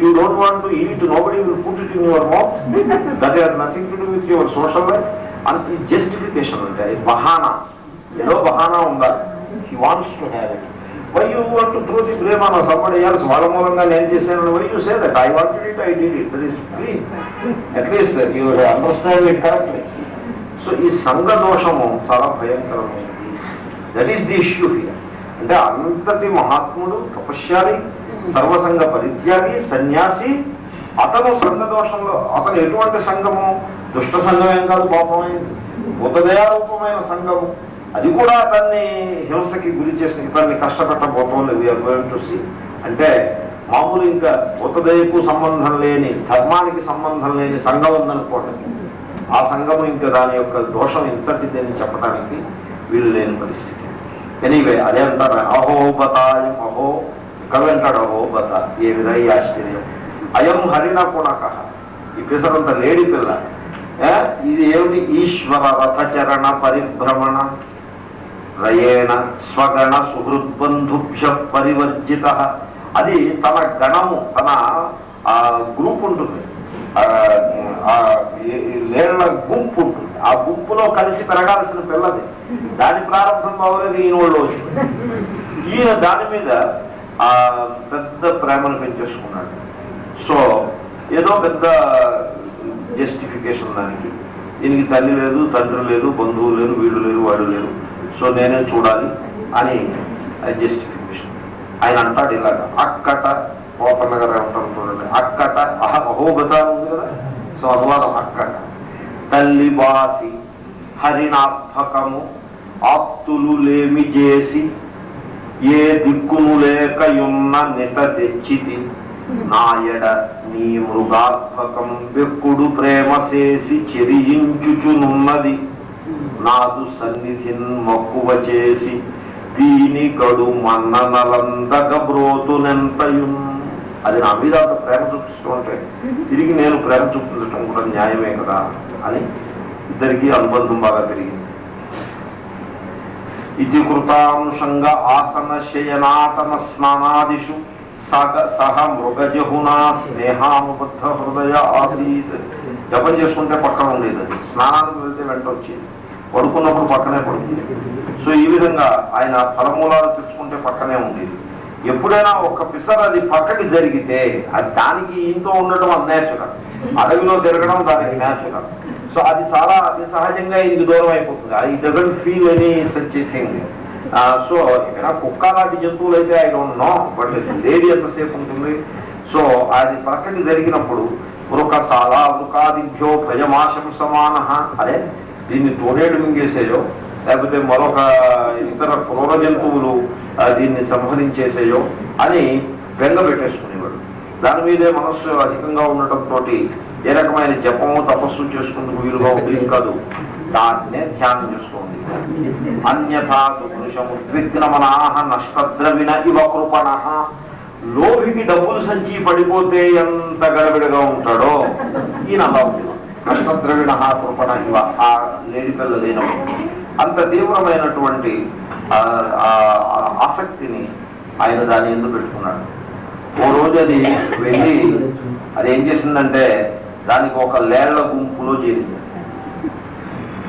You don't want to eat, nobody will put it in your mouth, that has nothing to do with your social life. అంత జస్టిఫికేషన్ అంటే బహానా, ఏదో బహానా ఉండాలి. He wants to have it. Why you want to throw the blame on somebody else? వాళ్ళ మూలంగా నేను చేశాను. Why you say that I wanted it, I did it, that is clean. At least you understand it correctly. So ఈ సంఘ దోషము చాలా భయంకరమైనది. That is the issue here. అంటే అంతటి మహాత్ముడు, తపశ్శాలి, సర్వసంగ పరిత్యాగి, సన్యాసి, అతను సంఘ దోషంలో, అతను ఎటువంటి సంఘము? దుష్ట సంఘం ఏం కాదు, పాపమైంది, భూతదయారూపమైన సంఘము. అది కూడా అతన్ని హింసకి గురి చేసి ఇతన్ని కష్టపెట్టబోతోంది. We're going to see. అంటే మామూలు ఇంకా ఉత్తదయకు సంబంధం లేని, ధర్మానికి సంబంధం లేని సంఘం ఉందనుకోండి, ఆ సంఘము ఇంకా దాని యొక్క దోషం ఇంతటిదని చెప్పడానికి వీలు లేని పరిస్థితి. ఎనీవే అదే అంటారు అహోబతాయం, అహో కవి అంటాడు అహోబత, ఏ విధంగా ఆశ్చర్యం. అయం హరిణ పునక, ఈ పిసరంత లేడి పిల్ల, ఇది ఏమిటి? ఈశ్వర రథచరణ పరిభ్రమణ రయేణ స్వగణ సుహృద్బంధుభ్య పరివర్జిత. అది తన గణము, తన గ్రూప్ ఉంటుంది, లేళ్ల గుంపు ఉంటుంది, ఆ గుంపులో కలిసి పెరగాల్సిన పిల్లది. దాని ప్రారంభం అవ్వలేదు, ఈయన వాళ్ళు వచ్చింది. ఈయన దాని మీద పెద్ద ప్రేమను పెంచేసుకున్నాడు. సో ఏదో పెద్ద జస్టిఫికేషన్ దానికి. దీనికి తల్లి లేదు, తండ్రి లేదు, బంధువులు లేరు, వీళ్ళు లేరు, వాడు లేరు, సో నేనే చూడాలి అని జస్టిఫికేషన్. ఆయన అంటాడు ఇలాగ, అక్కట పోపన్న గారు అంటారు చూడండి, అక్కట అహోబత ఉంది కదా, సో అనువాదం అక్కట. తల్లి బాసి హరిణాత్మకము ఆప్తులు లేమి చేసి ఏ దిక్కును లేకయున్న నిట తెచ్చితి నాయడ నీ మృగాత్మకం వెక్కుడు ప్రేమ చేసి చెరియించుచునున్నది నాదు సన్నిధిన్ మక్కువ చేసి దీని గడు మన్ననలందగ బ్రోతునెంతయున్. అది నా మీద అంత ప్రేమ చూపిస్తూ ఉంటే తిరిగి నేను ప్రేమ చూపించటం కూడా న్యాయమే కదా అని ఇద్దరికి అనుబంధం బాగా పెరిగింది. ఇది కృతాంశంగ ఆసన శయనాటన స్నానాదిషు సహ మృగజహునా స్నేహానుబద్ధ హృదయ ఆసీత్. జపం చేసుకుంటే పక్కన ఉండేది, అది స్నానానికి వెళ్తే వెంట వచ్చేది, పడుకున్నప్పుడు పక్కనే పడుతుంది. సో ఈ విధంగా ఆయన ఫలమూలాలు తెచ్చుకుంటే పక్కనే ఉండేది. ఎప్పుడైనా ఒక్క పిసర్ అది పక్కకి జరిగితే అది దానికి ఇంతో ఉండడం అన్యాచురల్, అడవిలో తిరగడం దానికి న్యాచురల్. సో అది చాలా అతి సహజంగా ఇది దూరం అయిపోతుంది. అది doesn't feel any such thing. So ఏమైనా కుక్క లాంటి జంతువులు అయితే I don't know, but lady ఎంతసేపు ఉంటుంది. సో అది పక్కకి జరిగినప్పుడు వృకసాల వృకాదిభ్యో భయమాశం సమాన, అదే దీన్ని తోడేడు మింగేసేయో లేకపోతే మరొక ఇతర క్రూర జంతువులు దీన్ని సంహరించేసేయో అని బెంగ పెట్టేసుకునేవాడు. దాని మీదే మనస్సు అధికంగా ఉండటంతో ఏ రకమైన జపము తపస్సు చేసుకుంటూ వీలుగా ఉండేది కాదు, దాన్నే ధ్యానం చేసుకోండి. అన్యథా దుర్షముద్విగ్నమనాహ నష్టద్రవిణ ఇవ కృపణ. లోభికి డబ్బులు సంచి పడిపోతే ఎంత గడబిడగా ఉంటాడో ఈయన అలా ఉంది. నష్టద్రవిణ కృపణ ఇవ, ఆ లేడి పిల్ల లేనప్పుడు అంత తీవ్రమైనటువంటి ఆసక్తిని ఆయన దాని ఎందుకు పెట్టుకున్నాడు. ఓ రోజు అది వెళ్ళి అది ఏం చేసిందంటే దానికి ఒక లేళ్ల గుంపులో చేరింది.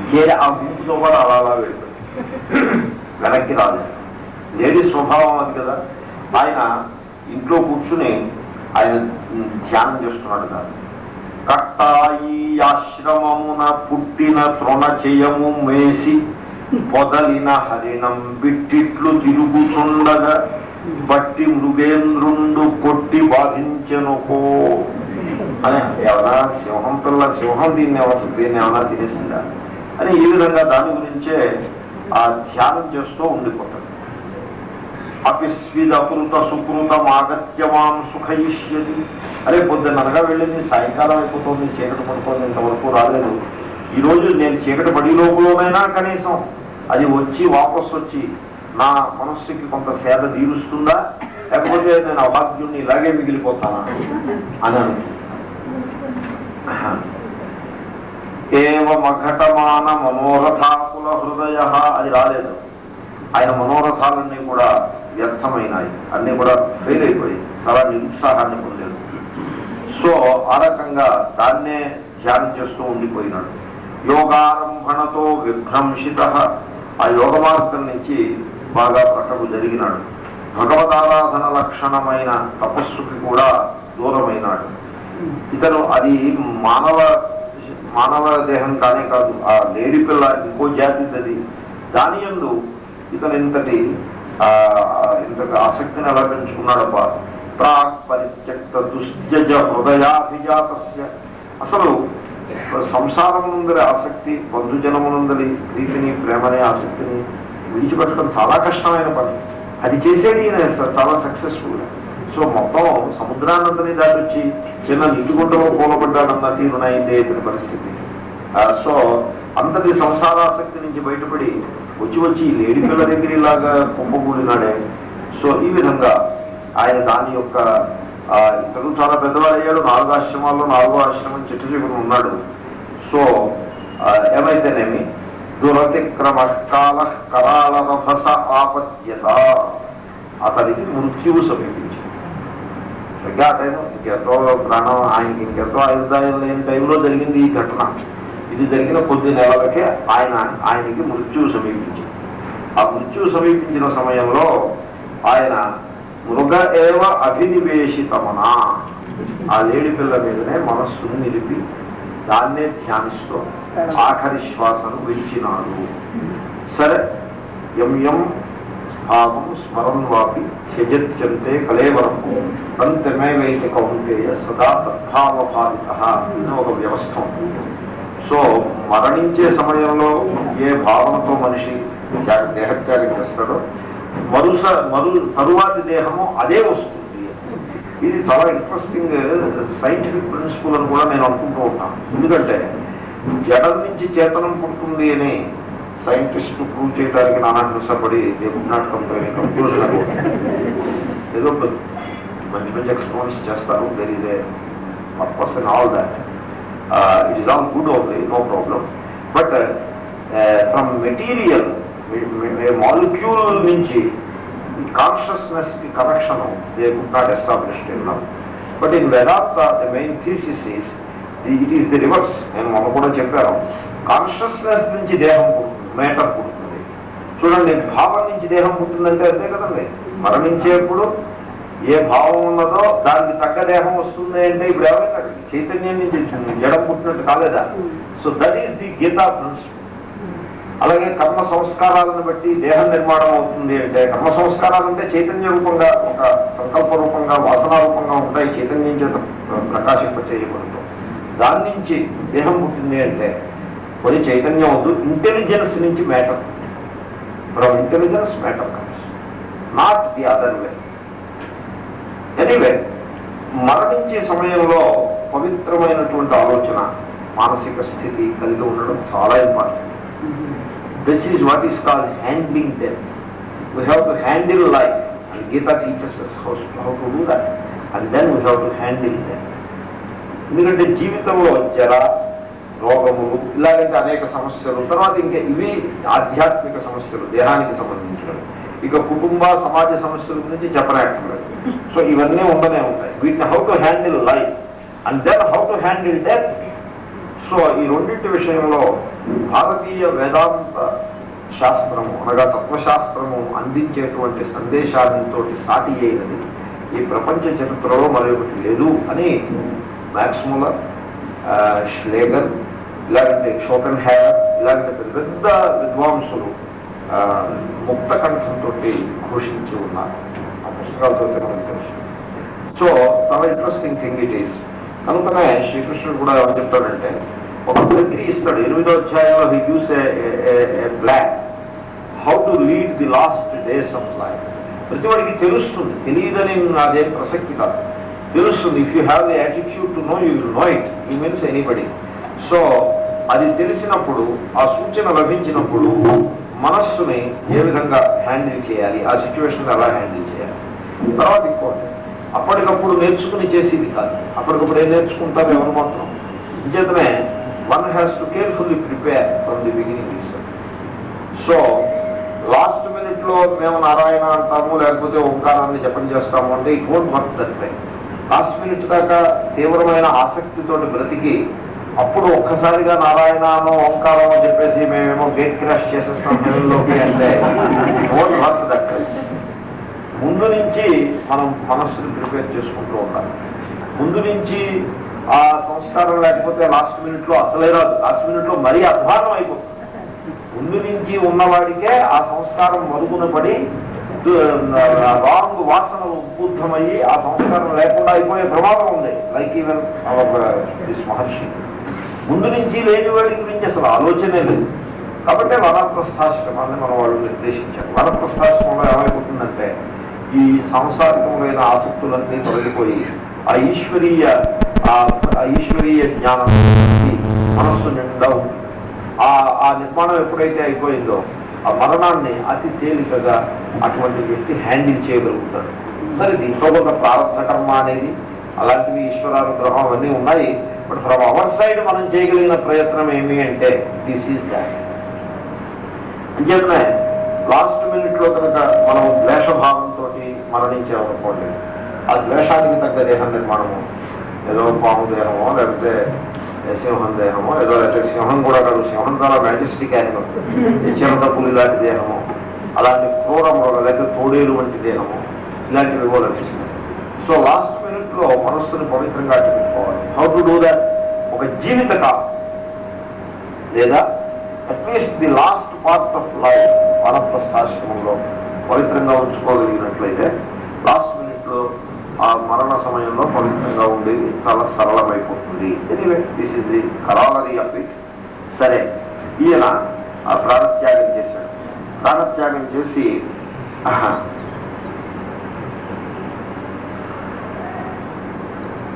చేరి ఆ గుంపుతో కూడా అలా అలా వెళ్ళిపోయింది, వెనక్కి రాలేదు. లేడీ స్వభావం అది కదా. ఆయన ఇంట్లో కూర్చుని ఆయన ధ్యానం చేస్తున్నాడు కాదు. కట్టాయి ఆశ్రమమున పుట్టిన తృణచయము మేసి పొదలిన హరిణం బిట్టిట్లు తిరుగుచుండగా బట్టి మృగేంద్రుండు కొట్టి బాధించెనుకో అని. ఎవరా సింహం పిల్ల, సింహం దీన్ని ఏమన్నా తినేసిందా అని ఈ విధంగా దాని గురించే ఆ ధ్యానం చేస్తూ ఉండిపోతాడు. అపిస్విదకృత సుకృతం ఆగత్యమాం సుఖయిష్యతి. అరే పొద్దున్ననగా వెళ్ళింది, సాయంకాలం అయిపోతుంది, చీకటి పడుతుంది, ఇంతవరకు రాలేదు. ఈరోజు నేను చీకటి పడి లోపలనైనా కనీసం అది వచ్చి వాపసు వచ్చి నా మనస్సుకి కొంత సేద తీరుస్తుందా, లేకపోతే నేను అభాగ్యుడిని ఇలాగే మిగిలిపోతానా అని అనుకుంది. ఏవమఘటమాన మనోరథాకుల హృదయ, అది రాలేదు. ఆయన మనోరథాలన్నీ కూడా వ్యర్థమైనాయి, అన్నీ కూడా ఫెయిల్ అయిపోయి చాలా నిరుత్సాహాన్ని పొందాడు. సో ఆ రకంగా దాన్నే ధ్యానం చేస్తూ ఉండిపోయినాడు. యోగారంభణతో విభ్రంశిత, ఆ యోగ మార్గం నుంచి బాగా ప్రక్కకు జరిగినాడు. భగవదారాధన లక్షణమైన తపస్సుకి కూడా దూరమైనాడు. ఇతను అది మానవ దేహం కానే కాదు, ఆ లేడి పిల్ల ఇంకో జాతిది. దాని యందు ఇతను ఇంతటి ఆసక్తిని ఎలా పెంచుకున్నాడప్ప. ప్రాక్ పరిత్యక్త దుశ్జ హృదయాభిజాతస్య, అసలు సంసారం నుండి ఆసక్తి, బంధుజనమునందలి ప్రీతిని, ప్రేమని, ఆసక్తిని విడిచిపెట్టడం చాలా కష్టమైన పని. అది చేసేది చాలా సక్సెస్ఫుల్. సో మొత్తం సముద్రాన్నంతని దాటి వచ్చి చిన్న నీటి గుంటలో కూలబడ్డాడన్న తీరునైందే ఇతని పరిస్థితి. సో అంతటి సంసారాసక్తి నుంచి బయటపడి వచ్చి లేడి పిల్ల దగ్గర ఇలాగా కుంభకూలినాడే. సో ఈ విధంగా ఆయన దాని యొక్క ఇతడు చాలా పెద్దవాడు అయ్యాడు. 4 ఆశ్రమాల్లో 4వ ఆశ్రమం చెట్టు చిగురు ఉన్నాడు. సో ఏమైతేనేమి దురతిక్రమ కాల కరాళ రభస ఆపత్యత, అతనికి మృత్యువు సమీపించింది. సరిగ్గా ఆ టైం ఇంకెంతో ప్రాణం ఆయనకి ఇంకెంతో ఆయుర్దాయం లేని టైంలో జరిగింది ఈ ఘటన. ఇది జరిగిన కొద్ది నెలలకే ఆయనకి మృత్యువు సమీపించింది. ఆ మృత్యువు సమీపించిన సమయంలో ఆయన మృగ ఏవ అభినివేశితమనా, ఆ లేడి పిల్ల మీదనే మనస్సును నిలిపి దాన్నే ధ్యానిస్తూ ఆఖరి శ్వాసను విడిచినాడు. సరే, యం భావం స్మరన్ వాపి త్యజత్యంతే కలేవరం అంతమేవైతే కౌంటేయ సదా తద్భావభావిత అని ఒక వ్యవస్థ ఉంటుంది. సో మరణించే సమయంలో ఏ భావనతో మనిషి దేహత్యాగం చేస్తాడో తరువాతి దేహము అదే వస్తుంది. ఇది చాలా ఇంట్రెస్టింగ్ సైంటిఫిక్ ప్రిన్సిపల్ అని కూడా నేను అనుకుంటూ ఉంటాను. ఎందుకంటే జడం నుంచి చేతనం పుడుతుంది అని సైంటిస్ట్ ప్రూవ్ చేయడానికి నానా హింసపడి కన్ఫ్యూజన్ ఏదో మంచి మంచి ఎక్స్పెరిమెంట్స్ చేస్తారు. There is a purpose in all that. It is all good only, no problem. But from material molecule నుంచి కాన్షియస్నెస్ కి connection they could not established in now. But in Vedanta the main thesis is it is the reverse. నేను మొన్న కూడా చెప్పాను, consciousness నుంచి దేహం పుడుతుంది, matter పుడుతుంది. చూడండి, భావం నుంచి దేహం పుట్టిందంటే అంతే కదండి. మరణించేప్పుడు ఏ భావం ఉన్నదో దానికి తగ్గ దేహం వస్తుంది అంటే ఇప్పుడు ఏమైనా చైతన్యం నుంచి జడం పుట్టినట్టు కాలేదా? So that is the Gita principle. అలాగే కర్మ సంస్కారాలను బట్టి దేహం నిర్మాణం అవుతుంది అంటే, కర్మ సంస్కారాలు అంటే చైతన్య రూపంగా, ఒక సంకల్ప రూపంగా, వాసనా రూపంగా ఉంటాయి, చైతన్యం చేత ప్రకాశింప చేయబడుతుంది. దాని నుంచి దేహం పుట్టింది అంటే మరి చైతన్యం వద్దు, ఇంటెలిజెన్స్ నుంచి matter. From intelligence matter comes, not the other way. Anyway, మరణించే సమయంలో పవిత్రమైనటువంటి ఆలోచన, మానసిక స్థితి కలిగి ఉండడం చాలా important. This is what is called handling death. We have to handle life, and Gita teaches us how to do that, and then we have to handle death. ఎందుకంటే జీవితంలో జర, రోగములు, ఇలాగంటే అనేక సమస్యలు, తర్వాత ఇంకా ఇవి ఆధ్యాత్మిక సమస్యలు, దేహానికి సంబంధించినవి. ఇక కుటుంబ సమాజ సమస్యల గురించి చెప్పనక్కర్లేదు. సో ఇవన్నీ ఉండనే ఉంటాయి. వీటిని how to handle life and then how to handle death. So ఈ రెండింటి విషయంలో భారతీయ వేదాంత శాస్త్రము అనగా తత్వశాస్త్రము అందించేటువంటి సందేశాలతో సాటి అయినది ఈ ప్రపంచ చరిత్రలో మరొకటి లేదు అని మ్యాక్స్ ముల్లర్, ష్లేగర్, ఇలాంటి షోపెన్ హ్యాగర్, ఇలాంటి పెద్ద పెద్ద విద్వాంసులు ముక్త కంఠంతో ఘోషించి ఉన్నారు. ఆ పుస్తకాలతో మనకు తెలుసు. సో చాలా ఇంట్రెస్టింగ్ థింగ్ ఇట్ ఈస్. కనుకనే శ్రీకృష్ణుడు కూడా ఏమని చెప్తాడంటే, ఒక ప్రక్రియ ఇస్తాడు. 8వ అధ్యాయంలో he gives a plan how to lead the last days of life. ప్రతి వాడికి తెలుస్తుంది, తెలియదని అదేం ప్రసక్తి కాదు, తెలుస్తుంది. If you have the attitude to know, you will know it. You means anybody. So అది తెలిసినప్పుడు, ఆ సూచన లభించినప్పుడు మనస్సుని ఏ విధంగా హ్యాండిల్ చేయాలి, ఆ సిచ్యువేషన్ ఎలా హ్యాండిల్ చేయాలి. తర్వాత ఇంకోటి, అప్పటికప్పుడు నేర్చుకుని చేసేది కాదు. అప్పటికప్పుడు ఏం నేర్చుకుంటారు ఎవరు మాత్రం. ఇంచేతనే one has to carefully prepare from the beginning. So last minute లో మేము నారాయణ అంటాము, లేకపోతే ఓంకారాన్ని జపం చేస్తాము అంటే it won't work that way. Last minute దాకా తీవ్రమైన ఆసక్తితో బ్రతికి అప్పుడు ఒక్కసారిగా నారాయణనో ఓంకారం అని చెప్పేసి మేమేమో గేట్ క్రాష్ చేసేస్తాం హెవెన్లోకి అంటే ఇట్ వోంట్ వర్క్ దట్ వే. ముందు నుంచి మనం మనస్సుని ప్రిపేర్ చేసుకుంటూ ఉండాలి. ముందు నుంచి ఆ సంస్కారం లేకపోతే లాస్ట్ మినిట్ లో అసలే రాదు. లాస్ట్ మినిట్ లో మరీ అధ్వానం అయిపోతుంది. ముందు నుంచి ఉన్నవాడికే ఆ సంస్కారం మరుగున పడి రాంగ్ వాసనలు ఉద్బుద్ధమయ్యి ఆ సంస్కారం లేకుండా అయిపోయే ప్రమాదం ఉంది. లైక్ ఈవెన్ దిస్ మహర్షి ముందు నుంచి లేని వాడి గురించి అసలు ఆలోచనే లేదు. కాబట్టి వనప్రస్థాశ్రమాన్ని మన వాళ్ళు నిర్దేశించారు. వనప్రస్థాశ్రమంలో ఏమైపోతుందంటే ఈ సాంసారికమైన ఆసక్తులన్నీ తొలగిపోయి ఆ ఈశ్వరీయ జ్ఞానం మనస్సు నిండా ఉంటుంది. ఆ నిర్మాణం ఎప్పుడైతే అయిపోయిందో ఆ మరణాన్ని అతి తేలికగా అటువంటి వ్యక్తి హ్యాండిల్ చేయగలుగుతాడు. సరే, దీంట్లో కొంత ప్రారంభ కర్మ అనేది అలాంటివి ఈశ్వరానుగ్రహం అవన్నీ ఉన్నాయి. బట్ ఫ్రమ్ అవర్ సైడ్ మనం చేయగలిగిన ప్రయత్నం ఏమి అంటే దిస్ ఈజ్ దాట్. అంచేతనే లాస్ట్ మినిట్ లో కనుక మనం ద్వేషభావంతో మరణించామనుకోండి, ఆ ద్వేషానికి తగ్గ దేహ నిర్మాణము ఏదో పాము దేహమో లేకపోతే సింహం దేహమో ఏదో, లేకపోతే సింహం కూడా కాదు, సింహం చాలా మ్యాజెస్టిక్ యానిమల్, చిరత పులి లాంటి దేహము, అలాంటి క్రూర మృగ లేకపోతే తోడేలు వంటి దేహము, ఇలాంటివి కూడా లభిస్తాయి. సో లాస్ట్ మినిట్ లో మనస్సును పవిత్రంగా పెట్టుకోవాలి. How to do that? ఒక జీవిత కాలం లేదా at least the last part of life వానప్రస్థాశ్రమంలో పవిత్రంగా ఉంచుకోగలిగినట్లయితే లాస్ట్ మినిట్ లో ఆ మరణ సమయంలో పవిత్రంగా ఉండేది చాలా సరళమైపోతుంది. Anyway, this is the corollary of it. సరే, ఈయన ఆ ప్రాణత్యాగం చేశాడు. ప్రాణత్యాగం చేసి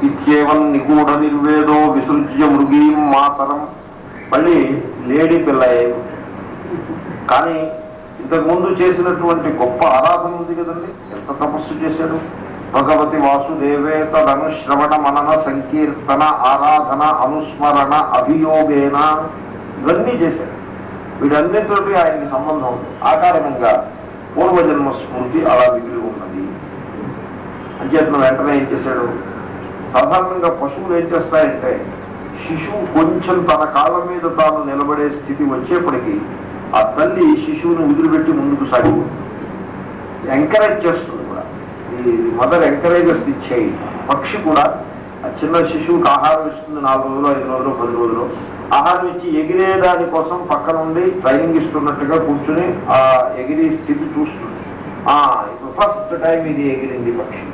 ఇత్యేవం నిగూఢ నిర్వేదో విసృజ్య మృగీం మాతరం, మళ్ళీ లేడీ పిల్ల కానీ ఇంతకుముందు చేసినటువంటి గొప్ప ఆరాధన ఉంది కదండి, ఎంత తపస్సు చేశాడు. భగవతి వాసుదేవే తదనుశ్రవణ మనన సంకీర్తన ఆరాధన అనుస్మరణ అభియోగేన ఇవన్నీ చేశాడు. వీటన్నిటితోటి ఆయనకి సంబంధం ఉంది. ఆ కారణంగా పూర్వజన్మ స్మృతి అలా మిగిలి ఉన్నది. అంచేతన వెంటనే ఏం చేశాడు? సాధారణంగా పశువులు ఏం చేస్తాయంటే, శిశువు కొంచెం తన కాళ్ళ మీద తాను నిలబడే స్థితి వచ్చేప్పటికీ ఆ తల్లి శిశువుని వదిలిపెట్టి ముందుకు సాగిపోతుంది. ఎంకరేజ్ చేస్తుంది కూడా. ఈ మదర్ ఎంకరేజెస్ ది చైల్డ్. పక్షి కూడా ఆ చిన్న శిశువుకి ఆహారం ఇస్తుంది. 4 రోజులు 5 రోజులు 10 రోజులు ఆహారం ఇచ్చి ఎగిరే దాని కోసం పక్క నుండి ట్రైనింగ్ ఇస్తున్నట్టుగా కూర్చుని ఆ ఎగిరి స్థితి చూస్తుంది. ఇప్పుడు ఫస్ట్ టైం ఇది ఎగిరింది పక్షి.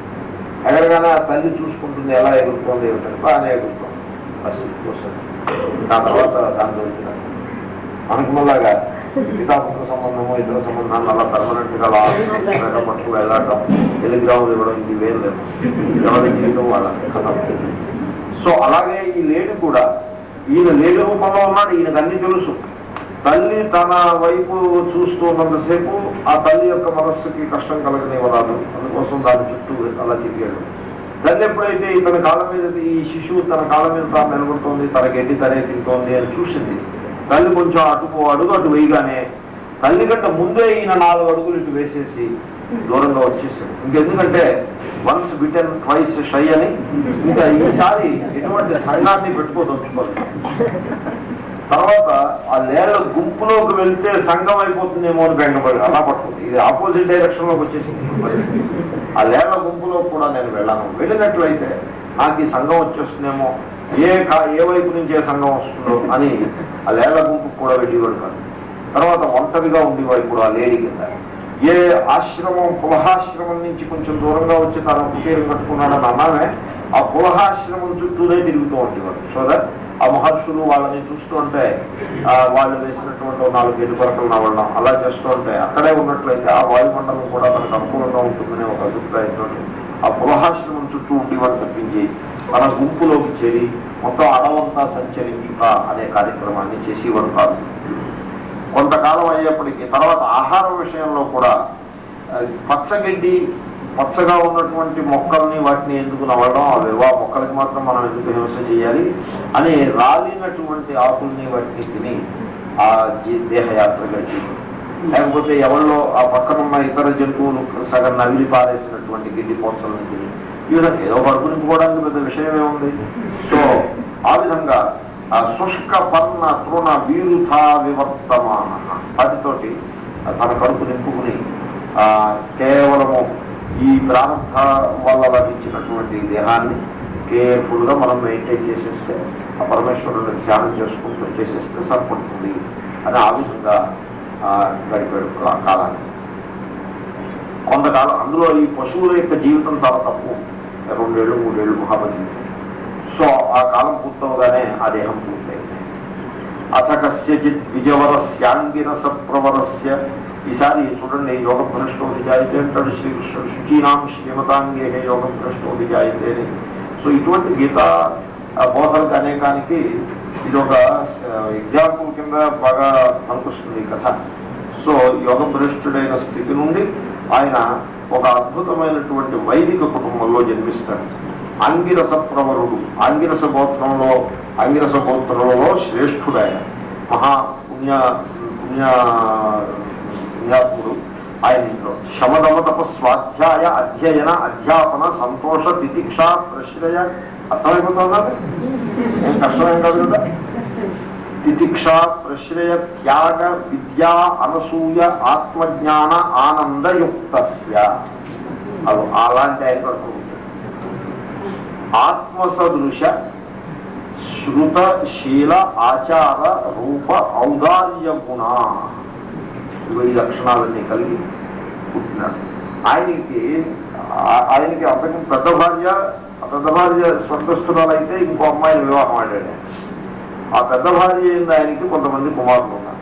ఎగరగానే ఆ తల్లి చూసుకుంటుంది ఎలా ఎగురుతోంది, ఏమిటంటే బాగానే ఎగురుతోంది. ఆ తర్వాత దాని దొరికిన మనకు మళ్ళాగా పితాపుత్ర సంబంధము ఇతర సంబంధాలు అలా పర్మనెంట్ గా పట్టుకు వెళ్ళడం, టెలిగ్రాములు ఇవ్వడం, ఇది వేరు లేదు. ఎవరి జీవితం వాళ్ళ కథ. సో అలాగే ఈ లేడి కూడా, ఈయన లేడి రూపంలో ఉన్నాడు. ఈయనకు అన్ని తెలుసు. తల్లి తన వైపు చూస్తూ ఉన్నంతసేపు ఆ తల్లి యొక్క మనస్సుకి కష్టం కలగనివ్వరాదు. అందుకోసం దాని చుట్టూ అలా తిరిగాడు. తల్లి ఎప్పుడైతే ఇతని కాళ్ళ మీద, ఈ శిశువు తన కాళ్ళ మీద తాను నిలబడుతోంది, తన గడ్డి తనే తింటోంది అని చూసింది. తల్లి కొంచెం అడుగు అటు వేయగానే తల్లి కంటే ముందే ఈయన 4 అడుగులు ఇటు వేసేసి దూరంగా వచ్చేసాడు. ఇంకెందుకంటే వన్స్ బిటెన్ ట్వైస్ షై అని, ఇంకా ఈసారి ఎటువంటి సైనాన్ని పెట్టుకోదలుచుకోవాలి. తర్వాత ఆ లేళ్ల గుంపులోకి వెళ్తే సంఘం అయిపోతుందేమో అని బెంగపడి అలా పట్టుకుంది. ఇది ఆపోజిట్ డైరెక్షన్ లోకి వచ్చేసింది పరిస్థితి. ఆ లేళ్ల గుంపులో కూడా నేను వెళ్ళాను. వెళ్ళినట్లయితే నాకు ఈ సంఘం వచ్చేస్తుందేమో, ఏ వైపు నుంచి ఏ సంఘం వస్తుందో అని ఆ లేళ్ల గుంపు కూడా వెళ్ళేవాడు కాదు. తర్వాత ఒంటరిగా ఉండేవాడు కూడా ఆ లేడీ కింద. ఏ ఆశ్రమం పులహాశ్రమం నుంచి కొంచెం దూరంగా వచ్చి తన కుటీరం కట్టుకున్నాడని అన్నామే, ఆ పులహాశ్రమం చుట్టూనే తిరుగుతూ ఉండేవాడు. సో దట్ ఆ మహర్షులు వాళ్ళని చూస్తూ ఉంటే వాళ్ళు వేసినటువంటి 4 గెడ్డు పరకలు నవ్వడం అలా చేస్తూ ఉంటే అక్కడే ఉన్నట్లయితే ఆ వాయుమండలం కూడా తనకు అనుకూలంగా ఉంటుందనే ఒక అభిప్రాయంతో ఆ పులహాశ్రమం చుట్టూ ఉండేవాడు తప్పించి తన గుంపులోకి చేరి మొత్తం అడవంతా సంచరించుట అనే కార్యక్రమాన్ని చేసేవాడు కాదు. కొంతకాలం అయ్యేప్పటికీ తర్వాత ఆహారం విషయంలో కూడా పచ్చగడ్డి, పచ్చగా ఉన్నటువంటి మొక్కల్ని వాటిని ఎందుకు నవ్వడం, ఆ మొక్కలకి మాత్రం మనం ఎందుకు హింస చేయాలి అని రాలినటువంటి ఆకుల్ని వాటిని తిని ఆ దేహయాత్ర గడిచి, లేకపోతే ఎవరిలో ఆ పక్కనున్న ఇతర జంతువులు సగం నవిలి పారేసినటువంటి గిడ్డి పోచలను తిని ఈ విధంగా ఏదో వరకు నింపుకోవడానికి పెద్ద విషయమే ఉంది. సో ఆ విధంగా ఆ శుష్క పర్ణ తృణ వీరుథా వివర్తమాన వాటితోటి తన కడుపు నింపుకుని కేవలము ఈ ప్రారంభ వల్ల లభించినటువంటి దేహాన్ని కేర్ఫుల్ గా మనం మెయింటైన్ చేసేస్తే, ఆ పరమేశ్వరుడు ధ్యానం చేసుకుంటూ చేసేస్తే సరిపడుతుంది అని ఆ విధంగా గడిపాడు కాలాన్ని. కొంతకాలం అందులో ఈ పశువుల యొక్క జీవితం చాలా తక్కువ, 2 ఏళ్ళు 3 ఏళ్ళు మహాబలి. సో ఆ కాలం పూర్తవగానే ఆ దేహం పూర్తయింది. అథ కస్యచిత్ విజవరస్యాంగిరస ప్రవరస్య ఈసారి చూడండి, యోగ భ్రష్టోది జాయితే అంటాడు శ్రీకృష్ణుడు, శుచీనాం శ్రీమతాంగే యోగ భ్రష్టోది జాయితే అని. సో ఇటువంటి గీతా బోధలకు అనేకానికి ఇది ఒక ఎగ్జాంపుల్ కింద బాగా పనికొస్తుంది ఈ కథ. సో యోగ భ్రష్టుడైన స్థితి నుండి ఆయన ఒక అద్భుతమైనటువంటి వైదిక కుటుంబంలో జన్మిస్తాడు. ఆంగిరస ప్రవరుడు, ఆంగిరస గోత్రంలో శ్రేష్ఠుడాయన, పుణ్యాత్ముడు. ఆయన ఇంట్లో శమదమ తపస్వాధ్యాయ అధ్యయన అధ్యాపన సంతోష తితిక్ష ప్రశ్రయ, అర్థమైపోతున్నది, ఏం కష్టమేం కాదు కదా. తితిక్ష ప్రశ్రయ త్యాగ విద్యా అనసూయ ఆత్మజ్ఞాన ఆనందయుక్తస్య, అది అలాంటి ఆయన పడుతుంది. ఆత్మసదృశ శృత శీల ఆచార రూప ఔదార్య గుణ, ఈ లక్షణాలన్నీ కలిగి పుట్టినాడు. ఆయనకి అంతకు పెద్ద భార్య స్వర్గస్థురాలైతే ఇంకో అమ్మాయిని వివాహం ఆడాడు. ఆ పెద్ద భార్య అయింది ఆయనకి కొంతమంది కుమారులు ఉన్నారు.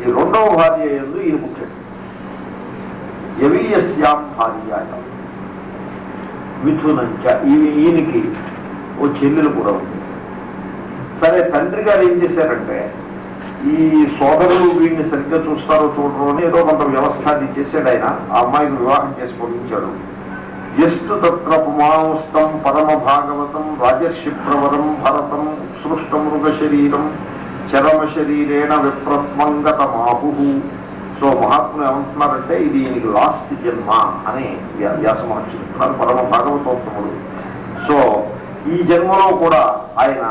ఈ రెండవ భార్య అయ్యింది ఈయన పుట్టాడు. యవీయస్యాం భార్య మిథునంచ, ఈయనకి ఓ చెల్లెలు కూడా ఉంది. సరే, తండ్రి గారు ఏం చేశారంటే, ఈ సోదరులు వీడిని సరిగ్గా చూస్తారో చూడరు అని ఏదో కొంత వ్యవస్థ చేశాడు ఆయన. ఆ అమ్మాయికి వివాహం చేసి పంపించాడు. ఎస్తు తత్ర పుమాంస్తం పరమ భాగవతం రాజర్షి ప్రవరం భరతం సృష్ట మృగ శరీరం చరమ శరీరేణ విప్రత్మంగత మాహు. సో మహాత్ములు ఏమంటున్నారంటే, ఇది ఈయనకి లాస్ట్ జన్మ అని వ్యాస మహర్షి చెప్తున్నారు, పరమ భాగవతోత్తముడు. సో ఈ జన్మలో కూడా ఆయన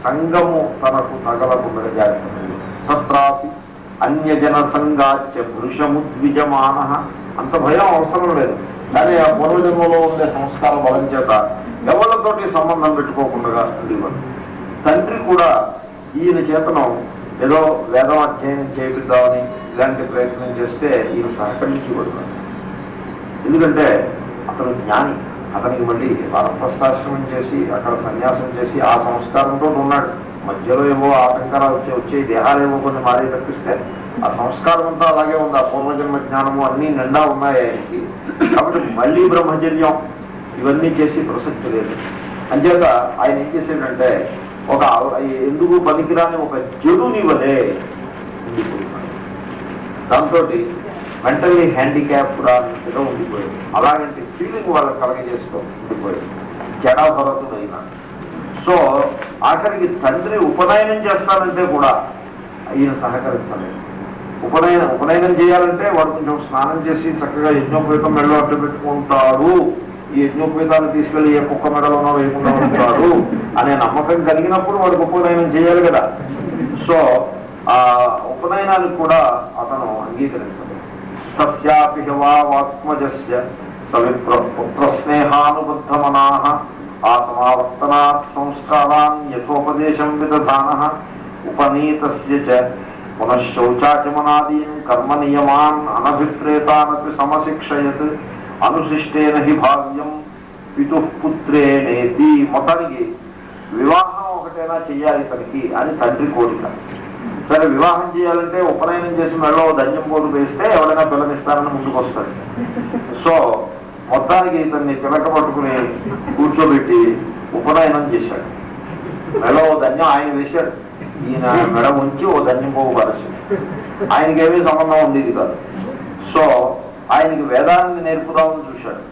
సంగము తనకు తగలకుండా జాగ్రత్త. తత్రాపి అన్యజన సంగాచ్య భృషముద్విజమాన, అంత భయం అవసరం లేదు. కానీ ఆ పూర్వజన్మలో ఉండే సంస్కార బలం చేత ఎవరితోటి సంబంధం పెట్టుకోకుండా ఉండేవాడు. తండ్రి కూడా ఈయన చేతను ఏదో వేదం అధ్యయనం చేపిద్దామని ఇలాంటి ప్రయత్నం చేస్తే ఈయన సహకరించేవాడు. ఎందుకంటే అతను జ్ఞాని, అతనికి మళ్ళీ వానప్రస్థాశ్రమం చేసి అక్కడ సన్యాసం చేసి ఆ సంస్కారంతో ఉన్నాడు. మధ్యలో ఏవో ఆటంకాలు వచ్చే దేహాలేవో కొన్ని మారి తప్పిస్తే ఆ సంస్కారం అంతా అలాగే ఉంది. ఆ పూర్వజన్మ జ్ఞానము అన్నీ నిండా ఉన్నాయి ఆయనకి. కాబట్టి మళ్ళీ బ్రహ్మచర్యం ఇవన్నీ చేసి ప్రసక్తి లేదు. అంచేత ఆయన ఏం చేసేటంటే, ఒక ఎందుకు పనికిరాని ఒక జడుని వలే ఉండిపోతున్నాడు. దాంతో మెంటల్లీ హ్యాండిక్యాప్డ్ అన్నట్టుగా ఉండిపోయాడు. అలాగంటే ఫీలింగ్ వాళ్ళకి కలగజేస్తూ ఉండిపోయాడు, జడాభరతుడైనా. సో ఆఖరికి తండ్రి ఉపనయనం చేస్తానంటే కూడా ఈయన సహకరిస్తలేదు. ఉపనయనం చేయాలంటే వాడు కొంచెం స్నానం చేసి చక్కగా యజ్ఞోపేతం మెడలో అడ్డు పెట్టుకుంటాడు, ఈ యజ్ఞోపేతాన్ని తీసుకెళ్లి ఏ కుక్క మెడలోనో వేయకుండా ఉంటాడు అనే నమ్మకం కలిగినప్పుడు వాడికి ఉపనయనం చేయాలి కదా. సో ఆ ఉపనయనానికి కూడా అతను అంగీకరించలేదు. తస్యాపి వాత్మజస్య సవిప్ర పుత్ర స్నేహానుబద్ధమనాః ఆ సమావర్తనాత్ సంస్కారాన్ యథోపదేశం విదధానః ఉపనీతస్య చ పునఃశౌచాచమనాదీన్ కర్మ నియమాన్ అనభిప్రేతానపి సమశిక్షయత్ అనుశిష్టేన హి భావ్యం పితుః పుత్రేణేతి. మొత్తానికి వివాహం ఒకటైనా చెయ్యాలి తనకి అని తండ్రి కోరిక. సరే, వివాహం చేయాలంటే ఉపనయనం చేసి మెడలో దండం పోటు వేస్తే ఎవరైనా పిల్లనిస్తారని ముందుకు వస్తాడు. సో మొత్తానికి ఇతన్ని పిలక పట్టుకుని కూర్చోబెట్టి ఉపనయనం చేశాడు. మెడలో దండం ఆయన వేశాడు, ఈయన మెడ ఉంచి ఓ దండం పోగు పరచాడు. ఆయనకేమీ సంబంధం ఉండేది కాదు. సో ఆయనకి వేదాన్ని నేర్పుదామని చూశాడు.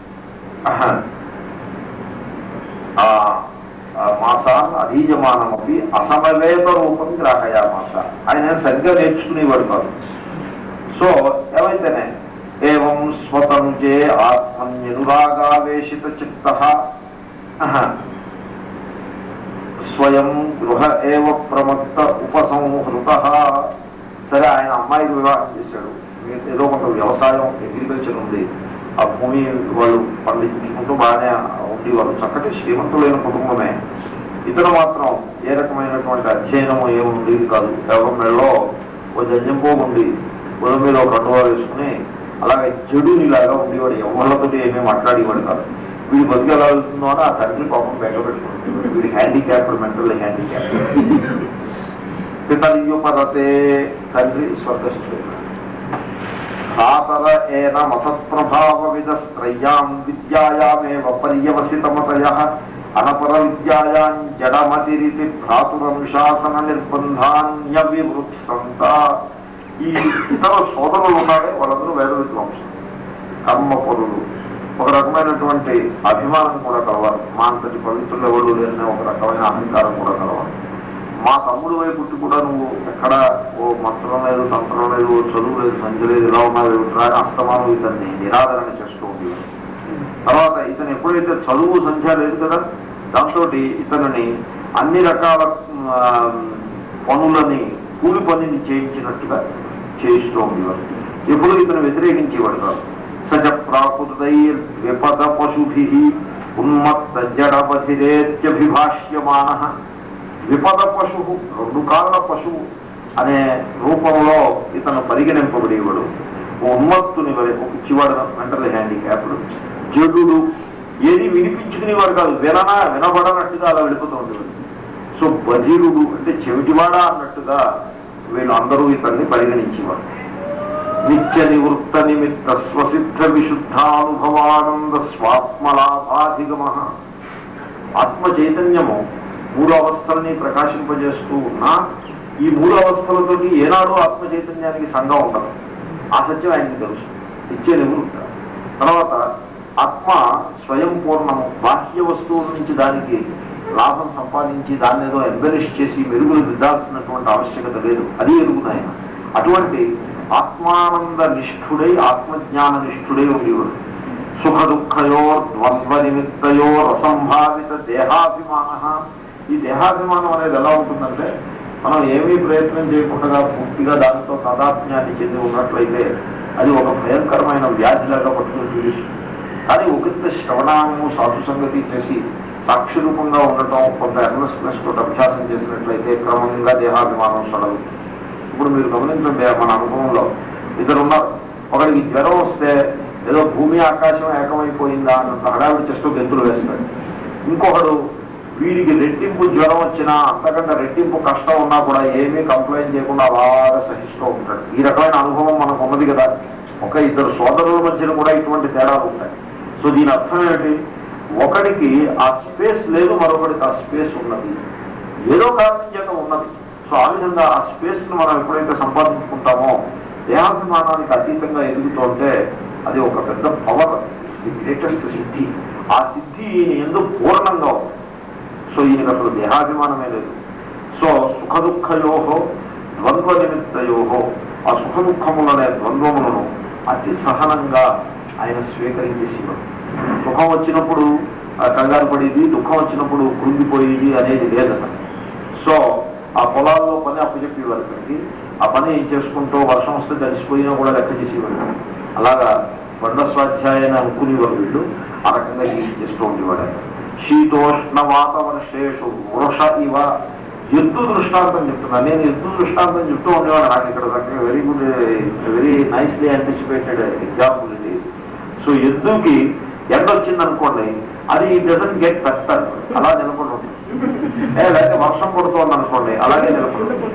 మాసాన్ అధీజమానమపి అసమవేత రూపం గ్రాహయామాస. ఆయన సరిగ్గా నేర్చుకునేవాడు కాదు. సో ఏమైతేనే ఏవం స్వతనుజే ఆత్మన్యనురాగావేశిత చిత్తః స్వయం గృహ ఏవ ప్రమత్త ఉపసంహృతః. సరే, ఆయన అమ్మాయికి వివాహం చేశాడు. ఏదో కొంత వ్యవసాయం అగ్రికల్చర్ ఉంది, ఆ భూమి వాళ్ళు పండించుకుంటూ బాగానే ఉండేవాళ్ళు, చక్కటి శ్రీమంతులైన కుటుంబమే. ఇతను మాత్రం ఏ రకమైనటువంటి అధ్యయనం ఏమి ఉండేది కాదు. కేవలం మెడలో ఓ జంజంపో ఉండి ఉదయం మీద ఒక కండువా వేసుకుని అలాగే జడునిలాగా ఉండేవాడు. ఎవరితో ఏమీ మాట్లాడేవాడు కాదు. వీడి బతికి ఎలా వెళ్తుందో అని ఆ తండ్రి పాపం బెంగ పెట్టుకుంటుంది. వీడి హ్యాండిక్యాప్డ్, మెంటల్ హ్యాండిక్యాప్డ్. పితల్యుపరతే, తండ్రి స్వర్గస్థుడు. భ్రాతర ఏన మతప్రభావవిదస్త్రయ్యాం విద్యాయామేవ పర్యవసితమతయః అనపర విద్యాయాం జడమతిరితి భ్రాతురంశాసన నిర్బంధాన్యవివృత్సంత. ఈ ఇతర సోదరులు ఉన్నాడే వాళ్ళందరూ వేద విద్వాంసులు, కర్మపరులు, ఒక రకమైనటువంటి అభిమానం కూడా కలవాలి. మా అంతటి పవిత్రులు ఎవరు లేని ఒక రకమైన అహంకారం కూడా కలవాలి. మా తమ్ముడు వైపు కూడా నువ్వు ఎక్కడ ఓ మంత్రం లేదు, తంత్రం లేదు, ఓ చదువు లేదు, సంధ్య లేదు, ఇలా ఉన్నావు ఏమిట్రా అని అస్తమానం ఇతన్ని నిరాదరణ చేస్తూ ఉండేవాడు. తర్వాత ఇతను ఎప్పుడైతే చదువు సంధ్య లేదు కదా, దాంతో ఇతనిని అన్ని రకాల పనులని కూలి పనిని చేయించినట్టుగా చేయిస్తూ ఉండేవారు. ఎప్పుడు ఇతను వ్యతిరేకించేవాడు కాదు. సజ ప్రాకృతైర్విపద పశుభి ఉన్మత్త జడపథిరేత్యభిభాష్యమాన. విపద పశువు, రెండు కాళ్ళ పశువు అనే రూపంలో ఇతను పరిగణింపబడేవాడు. ఉన్మత్తుని వలె, ఒక పిచ్చివాడు, మెంటల్ హ్యాండిక్యాప్డ్, జడుడు, ఏది వినిపించుకునేవాడు కాదు, వినబడనట్టుగా అలా వెళ్ళిపోతూ ఉండేవాడు. సో బధిరుడు అంటే చెవిటివాడా అన్నట్టుగా వీళ్ళు అందరూ ఇతన్ని పరిగణించేవాడు. నిత్య నివృత్త నిమిత్త స్వసిద్ధ విశుద్ధానుభవానంద స్వాత్మలాభాధిగమ. ఆత్మ చైతన్యము మూడు అవస్థలని ప్రకాశింపజేస్తూ ఉన్నా ఈ మూడు అవస్థలతోటి ఏనాడు ఆత్మ చైతన్యానికి సంఘం ఉండదు. ఆ సత్యం ఆయనకి తెలుసు. నిత్య నివృత్త. తర్వాత ఆత్మ స్వయం పూర్ణము, బాహ్య వస్తువుల నుంచి దానికి లాభం సంపాదించి దాన్ని ఏదో ఎంబెలిష్ చేసి మెరుగులు దిద్దాల్సినటువంటి ఆవశ్యకత లేదు. అది ఎరుగుతాయన. అటువంటి ఆత్మానంద నిష్ఠుడై, ఆత్మజ్ఞాన నిష్ఠుడై ఉండేవాడు. సుఖ దుఃఖయో ద్వంద్వ నిమిత్తయో అసంభావిత దేహాభిమాన. ఈ దేహాభిమానం అనేది ఎలా ఉంటుందంటే, మనం ఏమీ ప్రయత్నం చేయకుండా పూర్తిగా దానితో తాదాత్మ్యాన్ని చెంది ఉన్నట్లయితే అది ఒక భయంకరమైన వ్యాధిలాగా పట్టుకుని చూపిస్తుంది. కానీ ఒకరిత శ్రవణము, సాధు సంగతి చేసి సాక్షి రూపంగా ఉండటం, కొంత ఎర్నెస్నెస్ తోటి అభ్యాసం చేసినట్లయితే క్రమంగా దేహాభిమానం సడలు. ఇప్పుడు మీరు గమనించండి, మన అనుభవంలో ఇద్దరు ఉన్నారు. ఒకరికి జ్వరం వస్తే ఏదో భూమి ఆకాశం ఏకమైపోయిందా అన్నంత హడావిడి చేస్తూ గెంతులు వేస్తాడు. ఇంకొకడు వీడికి రెట్టింపు జ్వరం వచ్చినా, అంతకంటే రెట్టింపు కష్టం ఉన్నా కూడా ఏమీ కంప్లైంట్ చేయకుండా అలాగా సహిస్తూ ఉంటాడు. ఈ రకమైన అనుభవం మనకు ఉన్నది కదా. ఒక ఇద్దరు సోదరుల మధ్యన కూడా ఇటువంటి తేడాలు ఉంటాయి. సో దీని అర్థం ఏంటి? ఒకడికి ఆ స్పేస్ లేదు, మరొకడికి ఆ స్పేస్ ఉన్నది, ఏదో కారణం చేత ఉన్నది. సో ఆ విధంగా ఆ స్పేస్ ను మనం ఎప్పుడైతే సంపాదించుకుంటామో దేహాభిమానానికి అతీతంగా ఎదుగుతుంటే అది ఒక పెద్ద పవర్, ది గ్రేటెస్ట్ సిద్ధి. ఆ సిద్ధి ఎందుకు పూర్ణంగా ఉంది. సో ఈయనకు అసలు దేహాభిమానమే లేదు. సో సుఖ దుఃఖయోహో ద్వంద్వ నిమిత్తయోహో, ఆ సుఖ దుఃఖములనే ద్వంద్వములను అతి సహనంగా ఆయన స్వీకరించేసేవాడు. సుఖం వచ్చినప్పుడు కంగారు పడేది, దుఃఖం వచ్చినప్పుడు కృంగిపోయేది అనేది లేదట. సో ఆ పొలాల్లో పని అప్పచెప్పేవారు పెట్టి ఆ పని చేసుకుంటూ వర్షం వస్తే తడిసిపోయినా కూడా లెక్క చేసేవాడు. అలాగా బండ స్వాధ్యాయన అనుకునేవారు వీళ్ళు. ఆ రకంగా చేస్తూ ఉండేవాడు ఆయన. శీతోష్ణ వాతావరణేషు వృష ఇవ. ఎద్దు దృష్టాంతం చెప్తున్నా నేను, ఎద్దు దృష్టాంతం చెప్తూ ఉండేవాడు. నాకు ఇక్కడ very good, very nicely anticipated example ఇది. సో ఎద్దుకి ఎండ వచ్చింది అనుకోండి, అది డజంట్ గెట్ బెటర్, అలా నిలబడి ఉంటుంది. లేకపోతే వర్షం పడుతోంది అనుకోండి, అలాగే నిలబడి ఉంటుంది.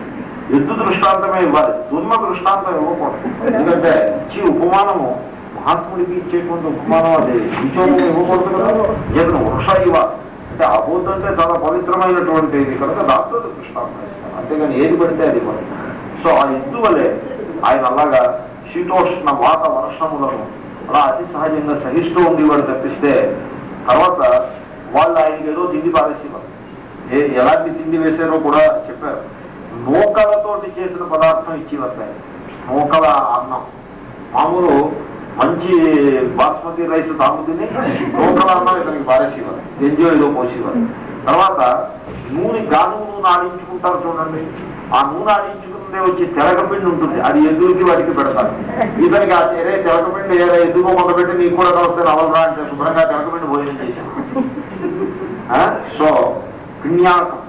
ఎద్దు దృష్టాంతమే ఇవ్వాలి, దుర్మ దృష్టాంతం ఇవ్వకూడదు. ఎందుకంటే ఇచ్చి ఉపమానము, మహాత్ముడికి ఇచ్చేటువంటి ఉపమానం అది విచోదం ఇవ్వకూడదు కదా. ఏదైనా వృష ఇవ అంటే ఆ బోధ అంటే చాలా పవిత్రమైనటువంటిది కనుక దాంతో దృష్టాంతం ఇస్తాను, అంతేగాని ఏది పడితే అది ఇవ్వాలి. సో ఆ ఎద్దు వలె ఆయన అలాగా శీతోష్ణ వాత వర్షములను అలా అతి సహజంగా సహిస్తూ ఉండేవాడు తప్పిస్తే తర్వాత వాళ్ళు ఆయనకి ఏదో తిండి పారేసేవారు. ఎలాంటి తిండి వేసారో కూడా చెప్పారు. నూకలతోటి చేసిన పదార్థం ఇచ్చేవారు. నూకల అన్నం, మామూలు మంచి బాస్మతి రైస్ తాము తిని నూకల అన్నం ఇతనికి పారేసేవారు, గంజో ఏదో పోసేవారు. తర్వాత గాను నూనె ఆడించుకుంటారు చూడండి, ఆ నూనె ఆడించుకుంటే వచ్చి తెలకపిండి ఉంటుంది, అది ఎద్దులకి వాటికి పెడతారు. ఇతనికి ఆ తెలకపిండి ఎద్దుకో మొదలుపెట్టి నీకు కూడా వస్తే నవలరా అంటే శుభ్రంగా తెలకపిండి భోజనం చేశాను. సో పిణ్యాకం.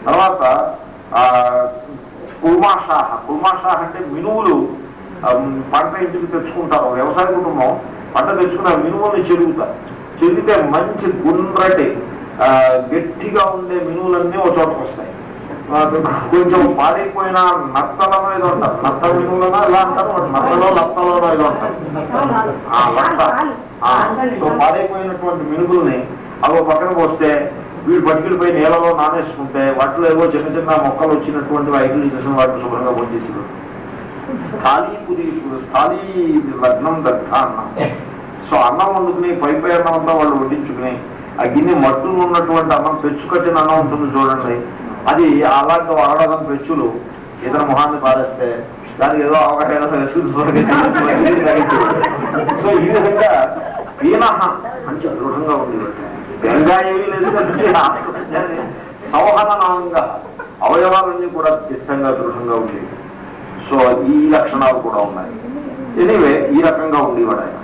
తర్వాత కుల్మాషాహ. కుల్మాషాహ అంటే మినువులు పంట ఇంటికి తెచ్చుకుంటారు. వ్యవసాయ కుటుంబం పంట తెచ్చుకున్న మినువుల్ని చెరుగుతారు. చెరిగితే మంచి గుండ్రటి గట్టిగా ఉండే మినువులన్నీ ఒక చోటకు వస్తాయి. కొంచెం పాడైపోయిన నత్తలలో ఏదో ఉంటారు, నత్త మినుములనో ఎలా అంటారు, నత్తలో లత్తలోనో ఏదో ఉంటారు. సో పాడైపోయినటువంటి మినుగుల్ని అవి పక్కన పోస్తే వీడు పట్టుకెళ్ళిపోయి నీళ్ళలో నానేసుకుంటే వాటిలో ఏవో చిన్న చిన్న మొక్కలు వచ్చినటువంటి ఐదులు చేసిన వాటిని శుభ్రంగా పొందేసి స్థాళీ లగ్నం దగ్ధ అన్నం. సో అన్నం వండుకుని పై అన్నం అంతా వాళ్ళు వడ్డించుకుని ఆ గిన్నె మట్టులు ఉన్నటువంటి అన్నం పెచ్చు కట్టిన అన్నం ఉంటుంది చూడండి, అది అలాంటి వాడడం పెచ్చులు ఇతర మొహాన్ని పారేస్తే దానికి ఏదో అవగాహన సో ఈ విధంగా ఈనహ మంచి దృఢంగా ఉండేవాటి. బెంగా ఏమీ లేదు కదండి, సంవహనంగా అవయవాలన్నీ కూడా దిట్టంగా దృఢంగా ఉండేవి. సో ఈ లక్షణాలు కూడా ఉన్నాయి. ఎనివే ఈ రకంగా ఉండేవాడు ఆయన.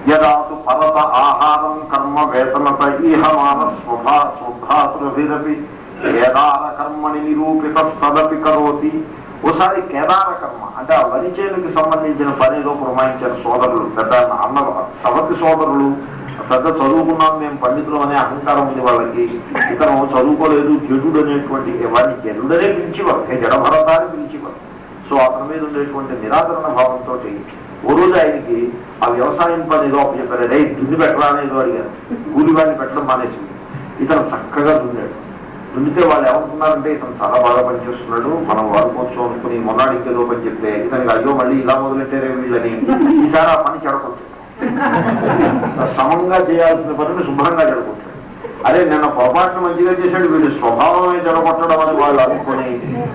యదాతు పరత ఆహారం కర్మ వేతనత ఈహమాన స్వభాసురభిరపి కేదార కర్మని నిరూపిత స్తదపి కరోతి. ఓసారి కేదార కర్మ అంటే ఆ వరిచేనుకి సంబంధించిన పని ఏదో పురమాయించారు సోదరులు, పెద్ద అన్న సవతి సోదరులు. పెద్ద చదువుకున్నాం మేము పండితులు అనే అహంకారం ఉంది వాళ్ళకి. ఇతను చదువుకోలేదు, జడుడు అనేటువంటి వాడిని జడుడనే పిలిచేవారు, జడభరతాన్ని పిలిచేవారు. సో అతని మీద ఉండేటువంటి నిరాదరణ భావంతో ఓ రోజు ఆయనకి ఆ వ్యవసాయం పని ఏదో చెప్పారు, అదే దున్ని పెట్టరా అనేదో అడిగారు. కూలి వాడిని పెట్టడం మానేసి ఇతను చక్కగా దున్నాడు. దున్నితే వాళ్ళు ఏమనుకున్నారంటే ఇతను చాలా బాగా పనిచేస్తున్నాడు, మనం వాడుకోవచ్చు అనుకుని మొన్నాడికి ఏదో పని చెప్తే ఇతనికి అయ్యో మళ్ళీ ఇలా మొదలెట్టారే వీళ్ళని ఈసారి ఆ పని చెడకొట్టాడు. సమంగా చేయాల్సిన పనిని శుభ్రంగా చెడగొట్టాడు. అదే నిన్న పొరపాటును మంచిగా చేశాడు, వీడు స్వభావమే చెడగొట్టడం అని వాళ్ళు అనుకుని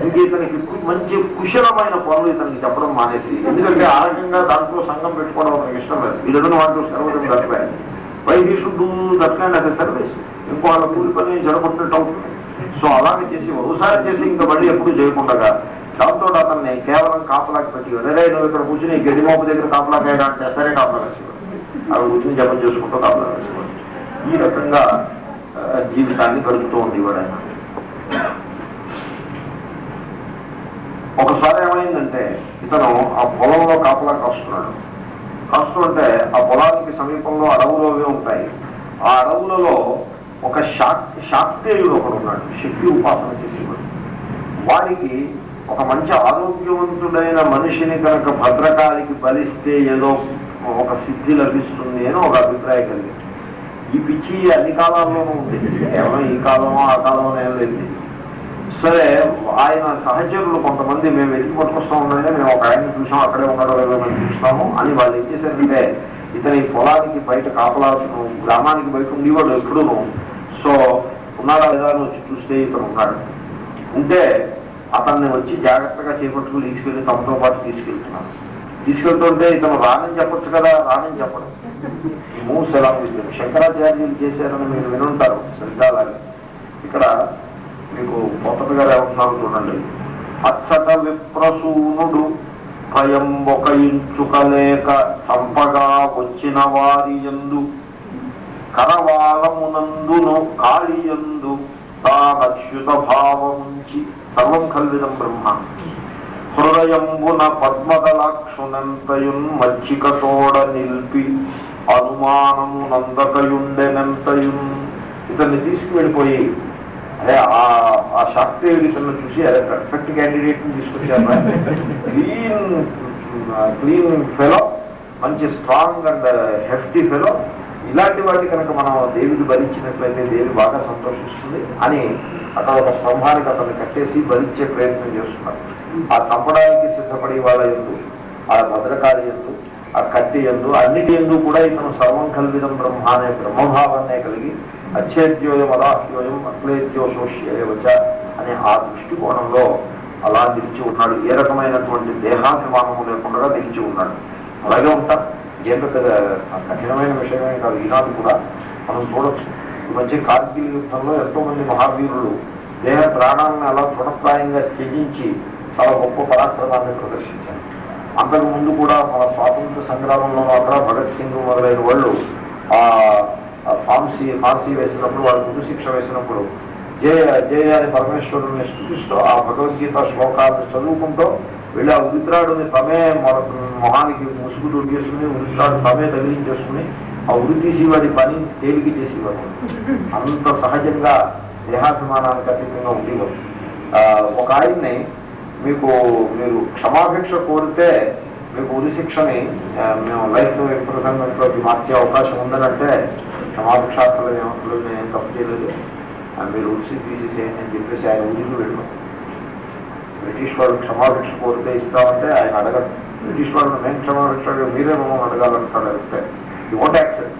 ఇంక ఇతనికి మంచి కుశలమైన పనులు ఇతనికి చెప్పడం మానేసి, ఎందుకంటే ఆ రకంగా దాంట్లో సంఘం పెట్టుకోవడం మనకి ఇష్టం లేదు. వీళ్ళని వాటిలో సర్వతం దట్టిపోయాయి. Why he should do that kind of service. ఇంకో వాళ్ళ కూలి పని చెడగొట్టినట్టు అవుతుంది. సో అలాగే చేసి ఒకసారి చేసి ఇంకా మళ్ళీ ఎప్పుడు చేయకుండా దాంతో అతన్ని కేవలం కాపలాకి పెట్టేవాడు. అదే నువ్వు ఇక్కడ కూర్చుని గడ్డి మోపు దగ్గర కాపలాకి అయ్యా అంటే సరే కాపలా వేసేవాడు. అవి కూర్చుని జపం చేసుకుంటూ కాపలా వేసేవాడు. ఈ రకంగా జీవితాన్ని గడుపుతూ ఉండేవాడు ఆయన. ఒకసారి ఏమైందంటే ఇతను ఆ పొలంలో కాపలా కాస్తుంటే ఆ పొలానికి సమీపంలో అడవులు అవి ఉంటాయి. ఆ అడవులలో ఒక శాక్తేయుడు ఒకడు ఉన్నాడు, శక్తి ఉపాసన చేసేవాడు. వాడికి ఒక మంచి ఆరోగ్యవంతుడైన మనిషిని కనుక భద్రకాళికి బలిస్తే ఏదో ఒక సిద్ధి లభిస్తుంది అని ఒక అభిప్రాయం కలిగింది. ఈ పిచ్చి అన్ని కాలాల్లోనూ ఉంది, కేవలం ఈ కాలమో ఆ కాలమో ఏం లేదు. సరే ఆయన సహచరులు కొంతమంది మేము వెతికి పట్టుకొస్తూ ఉండండి, మేము ఒక ఆయన్ని చూసాం, అక్కడే ఉన్నాడో లేదో మేము చూస్తాము అని వాళ్ళు ఏం చేశారంటే ఇతని పొలానికి బయట కాపలా గ్రామానికి బయట ఉండేవాడు ఎప్పుడూను. సో ఉన్నాడా లేదా అని వచ్చి చూస్తే ఇతను ఉన్నాడు. ఉంటే అతన్ని వచ్చి జాగ్రత్తగా చేపట్టుకుని తీసుకెళ్లి తమతో పాటు తీసుకెళ్తుంటే ఇతను రానని చెప్పొచ్చు కదా, రానని చెప్పడం మూవ్స్ ఎలా తీసుకెళ్ళి శంకరాచార్యులు చేశారని మీరు వినుంటారు సరితాలాగా. ఇక్కడ మీకు మొదటి గారు ఏమంటున్నారు చూడండి. అచ్చట విప్రసూనుడు భయం ఒక ఇంచుకలేక చంపగా వచ్చిన వారి యందు కరవాలమునందును కాళియందు తానచ్యుత భావముంచి సర్వం కల్విదం బ్రహ్మ హృదయంబున పద్మదలాక్షునంతయున్ మచ్చికతోడ నిల్పి అనుమానము నందకయుండెనంతయున్. ఇతన్ని తీసుకువెళ్ళిపోయి అదే ఆ శాస్త్రీయుడి ఇతన్ని చూసి అదే పర్ఫెక్ట్ క్యాండిడేట్ ని తీసుకొచ్చారు. క్లీన్ ఫెలో, మంచి స్ట్రాంగ్ అండ్ హెఫ్టీ ఫెలో, ఇలాంటి వాటిని కనుక మనం దేవికి భరించినట్లయితే దేవి బాగా సంతోషిస్తుంది అని అక్కడ ఒక స్తంభానికి అతన్ని కట్టేసి భరించే ప్రయత్నం చేస్తున్నారు. ఆ చంపడానికి సిద్ధపడే వాళ్ళ ఎందు, ఆ భద్రకాళి ఎందు, ఆ కత్తి ఎందు, అన్నిటి ఎందు కూడా ఇతను సర్వం కల్విదం బ్రహ్మ అనే బ్రహ్మభావాన్నే కలిగి అచ్చేద్యోయం అదాహ్యోయం అక్లేద్యోశోష్యవచ అనే ఆ దృష్టికోణంలో అలా నిలిచి ఉన్నాడు. ఏ రకమైనటువంటి దేహాభిమానము లేకుండా నిలిచి ఉన్నాడు. అలాగే ఉంటారు. ఏం పెద్ద కఠినమైన విషయమే కాదు. ఈనాడు కూడా మనం చూడొచ్చు. ఈ మధ్య కార్గిల్ యుద్ధంలో ఎంతో మంది మహావీరులు దేహ ప్రాణాలను అలా తృణప్రాయంగా త్యజించి చాలా గొప్ప పరాక్రమాన్ని ప్రదర్శించారు. అంతకు ముందు కూడా మన స్వాతంత్ర సంగ్రామంలో అక్కడ భగత్ సింగ్ మొదలైన వాళ్ళు ఆ ఫాన్సీ వేసినప్పుడు, వాళ్ళు ముందు శిక్ష వేసినప్పుడు జయ జయ అని పరమేశ్వరుని స్థుతిస్తూ ఆ భగవద్గీత శ్లోకాలను చదువుకుంటూ వీళ్ళు ఆ ఉరిత్రాడుని తమే మొహానికి ముసుగు దొరికేసుకుని ఉరిత్రాడు తమే తగిలించేసుకుని ఆ ఉరి తీసేవాడి పని తేలిక చేసేవాడు. అంత సహజంగా దేహాభిమానానికి అతీతంగా ఉండేవారు. ఒక ఆయన్ని మీరు క్షమాభిక్ష కోరితే మీకు ఉరిశిక్షని మేము లైఫ్ ఇంప్రిజన్మెంట్లోకి మార్చే అవకాశం ఉందనంటే క్షమాభిక్షార్థులు ఏమంటారు, నేను తప్పు చేయలేదు, మీరు ఉరిసి తీసేసేయండి అని చెప్పేసి ఆయన ఉరికి వెళ్ళాం. బ్రిటిష్ వాళ్ళు క్షమాభిక్ష కోరితే ఇస్తామంటే ఆయన అడగడు. బ్రిటిష్ వాళ్ళు మేము క్షమాభిక్ష మీరే మమ్మల్ని అడగాలంటాడు, అంటే యూ వాంట్ యాక్సెప్ట్.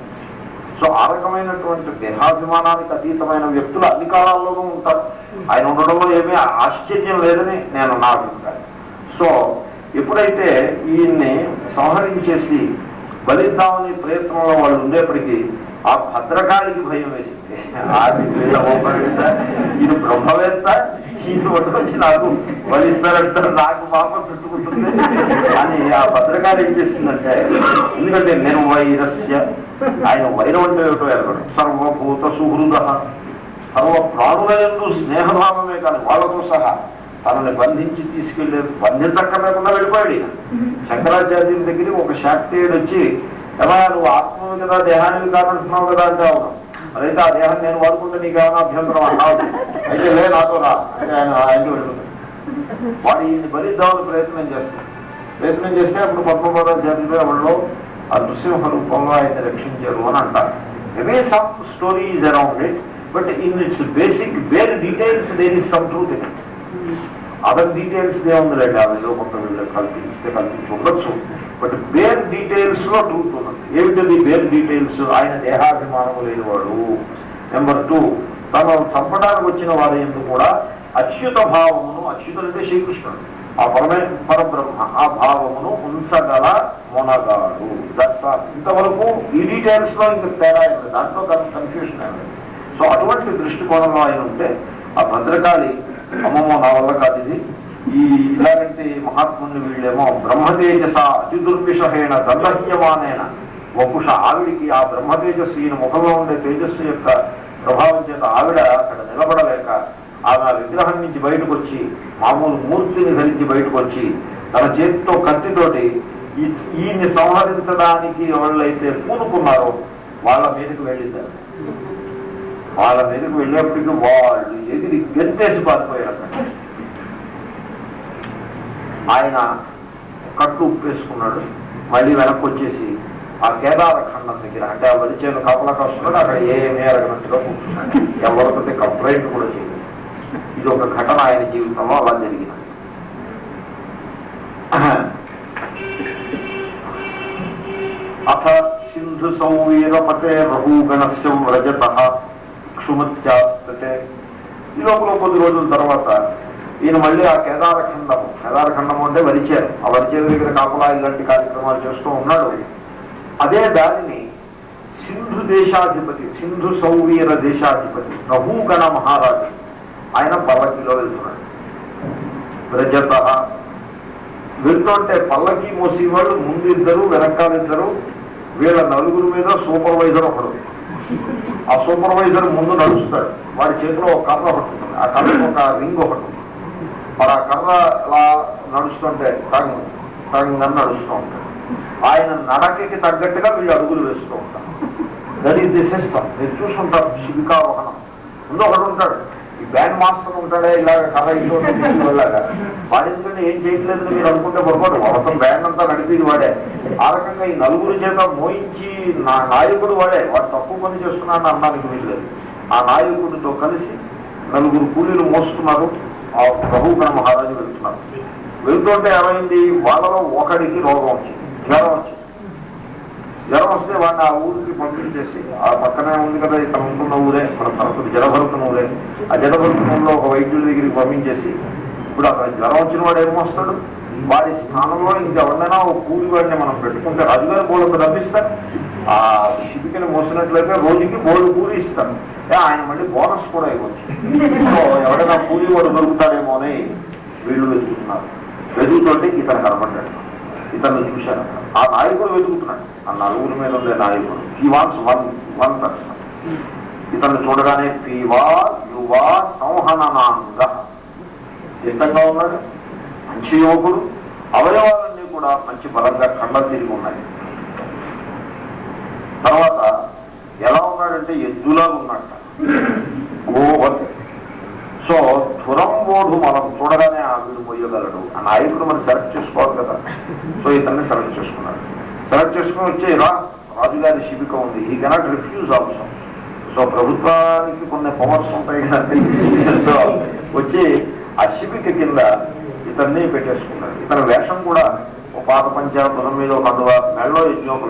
సో ఆ రకమైనటువంటి దేహాభిమానానికి అతీతమైన వ్యక్తులు అన్ని కాలాల్లోనూ ఉంటారు. ఆయన ఉండడంలో ఏమీ ఆశ్చర్యం లేదని నేను నా అభిప్రాయం. సో ఎప్పుడైతే ఈయన్ని సంహరించేసి బలిద్దామని ప్రయత్నంలో వాళ్ళు ఉండేప్పటికీ ఆ భద్రకాళికి భయం వేసింది. ఆది ఈయన బ్రహ్మవేత్త, ఈయన వచ్చి నాకు బలిస్తారంటారు, నాకు పాపం చుట్టుకుంటుంది అని ఆ భద్రకాళి ఏం చేస్తుందంటే, ఎందుకంటే నేను వైరస్య, ఆయన వైరం అంటే ఏమిటో ఎరగడం, సర్వభూత సుహృద, సర్వ ప్రాణులందు స్నేహభావమే కానీ వాళ్ళతో సహా తనని బంధించి తీసుకెళ్లే, బంధించక్కర్లేకుండా వెళ్ళిపోయాడు ఈయన. శంకరాచార్యుల దగ్గరికి ఒక శాక్తేయుడు వచ్చి, ఎలా నువ్వు ఆత్మవి కదా దేహానికి కాదంటున్నావు కదా అంటే, అవును, అదైతే ఆ దేహం నేను వాడుకుంటే నీకేమైనా అభ్యంతరం అన్నావు, అయితే లే నాతో రా అంటే ఆయన ఆయనకి వెళ్ళిపోతాడు. వాడు ఈయన్ని బలిద్దామని ప్రయత్నం చేస్తే అప్పుడు పద్మపాదాచార్యులు ఎవరిలో ఆ నృసింహ రూపంలో ఆయన రక్షించారు అని అంటారు. Anyway some story is around it, but in its basic where details there is some truth in it. Other details they ఉందిలేండి, అదిలో కొంత వీళ్ళు కల్పించి ఉండొచ్చు, బట్ బేర్ డీటెయిల్స్ లో ట్రూత్ ఉన్నది. ఏమిటది బేర్ డీటెయిల్స్? ఆయన దేహాభిమానము లేనివాడు. నెంబర్ 2, తను చంపడానికి వచ్చిన వారి ఎందుకు కూడా అచ్యుత భావమును, అచ్యుతులంటే శ్రీకృష్ణుడు, ఆ పరబ్రహ్మ, ఆ భావమును ఉంచగల మొనగాడు. ఇంతవరకు ఈ డీటెయిల్స్ లో ఇంక తేడా అయింది, దాంట్లో కన్ఫ్యూషన్ అయింది. సో అటువంటి దృష్టికోణంలో ఆయన ఉంటే ఆ భద్రకాళి అమ్మమ్మో నా వల్ల కాదు ఇది, ఈ ఇలాంటి మహాత్ముని వీళ్ళేమో బ్రహ్మతేజస అతి దుర్విషహేణ దండహ్యమానైన వపుష, ఆవిడికి ఆ బ్రహ్మతేజస్సు, ఈయన ముఖంలో ఉండే తేజస్సు యొక్క ప్రభావం చేత ఆవిడ అక్కడ నిలబడలేక ఆమె విగ్రహం నుంచి బయటకు వచ్చి, మామూలు మూర్తిని ధరించి బయటకు వచ్చి తన చేతితో కత్తితోటి ఈయన్ని సంహరించడానికి ఎవళ్ళైతే పూనుకున్నారో వాళ్ళ మీదకి వెళ్ళిందారు. వాళ్ళ మీదకి వెళ్ళేప్పటికీ వాళ్ళు ఎగిరి గెంతేసి పారిపోయారు. ఆయన కట్టు ఉప్పేసుకున్నాడు, మళ్ళీ వెనక్కి వచ్చేసి ఆ కేదార ఖండం దగ్గర, అంటే ఆ వరిచేను కాపలాకి వస్తున్నాడు, అక్కడ ఏమీ అరగనట్టుగా కూర్చున్నాడు. ఎవరికైతే కంప్లైంట్ కూడా చేయలేదు. ఇది ఒక ఘటన ఆయన జీవితంలో అలా జరిగినది. అథ సింధు సౌవీరపతే రఘుగణస్య వ్రజత క్షుమత్యాస్తే. ఈ లోపల కొద్ది రోజుల తర్వాత ఈయన మళ్ళీ ఆ కేదారఖండము అంటే వరిచేరు, ఆ వరిచేరు దగ్గర కాపలా ఇలాంటి కార్యక్రమాలు చేస్తూ ఉన్నాడు. అదే దానిని సింధు దేశాధిపతి, సింధు సౌవీర దేశాధిపతి రఘుగణ మహారాజు, ఆయన పల్లకీలో వెళ్తున్నాడు. వ్రజత వెళ్తుంటే పల్లకీ మోసేవాళ్ళు ముందు ఇద్దరు, వెనకాలిద్దరు, వీళ్ళ నలుగురు మీద సూపర్వైజర్ ఒకడు. ఆ సూపర్వైజర్ ముందు నడుస్తాడు, వాడి చేతిలో ఒక కర్ర ఒకటి ఉంటుంది, ఆ కర్రకు ఒక రింగ్ ఒకటి ఉంటుంది. మరి ఆ కర్ర అలా నడుస్తుంటే టంగ్ అని నడుస్తూ ఉంటాడు. ఆయన నడకకి తగ్గట్టుగా వీళ్ళు అడుగులు వేస్తూ ఉంటారు. That is the system. మీరు చూసుకుంటారు శిబికా వాహనం ముందు ఒకడు ఉంటాడు, ఈ బ్యాండ్ మాస్టర్ ఉంటాడే ఇలాగ కర్ర ఇంట్లో వెళ్ళాగా, వాడి ఎందుకంటే ఏం చేయట్లేదని మీరు అనుకుంటే పొరపాటు, మొత్తం బ్యాండ్ అంతా నడిపేది వాడే. ఆ రకంగా ఈ నలుగురు చేత మోయించి నాయకుడు వాడే, వాడు తక్కువ పని చేస్తున్నాడని అనడానికి వీల్లేదు. ఆ నాయకుడితో కలిసి నలుగురు కూలీలు మోస్తున్నారు. ఆ రఘుగణ మహారాజు వెళ్తున్నారు. వెళ్తుంటే ఏమైంది, వాళ్ళలో ఒకడికి రోగం వచ్చింది, జ్వరం వచ్చింది. జ్వరం వస్తే వాడిని ఆ ఊరికి పంపించేసి, ఆ పక్కనే ఉంది కదా ఇక్కడ ఉంటున్న ఊరే, మన తరపున జలభరతున్న ఊరే, ఆ జలభరతునంలో ఒక వైద్యుడి దగ్గరికి పంపించేసి, ఇప్పుడు అక్కడ జ్వరం వచ్చిన వాడు ఏమొస్తాడు, వాడి స్థానంలో ఇంకెవరినైనా ఒక కూలి వాడిని మనం పెట్టుకుంటే రాజుగారి బోర్డు డబ్బిస్తారు. ఆ శిబికని మోసినట్లయితే రోజుకి బోర్డు కూలి ఇస్తాను, ఆయన మళ్ళీ బోనస్ కూడా ఇవ్వచ్చు. సో ఎవరైనా కూలి వాడు దొరుకుతాడేమో అని వీళ్ళు వెతుకుతున్నారు. వెతుకుతుంటే ఇతను కనపడ్డాడు. ఇతను చూశాను, ఆ నాయకుడు వెతుకుతున్నాడు, ఆ నలుగురి మీద ఉండే నాయకుడు. He wants one person. ఇతను చూడగానే పీవా యువా సంహననాంగ, ఎంతంగా ఉన్నాడు, మంచి యువకుడు, అవయవాలన్నీ కూడా మంచి బలంగా కండం తిరిగి ఉన్నాయి. తర్వాత ఎలా ఉన్నాడంటే ఎద్దులాగా ఉన్నట్ట, గోవర్ధ లంబోధు మనం చూడగానే వీడు మొయ్యగలడు ఆ నాయకుడు మరి సెలెక్ట్ చేసుకోవాలి కదా. సో ఇతన్ని సెలెక్ట్ చేసుకున్నాడు. సెలెక్ట్ చేసుకుని వచ్చి రాజుగారి శిబిక ఉంది, ఈ కెనాట్ రిఫ్యూజ్ ఆల్సో. సో ప్రభుత్వానికి కొన్ని పవర్స్ ఉంటాయి కదండి. సో వచ్చి ఆ శిబిక కింద ఇతన్ని పెట్టేసుకున్నాడు. ఇతని వేషం కూడా ఓ పాత పంచ బుధం మీద ఒక కండువ, మెళ్ళో యజ్ఞోప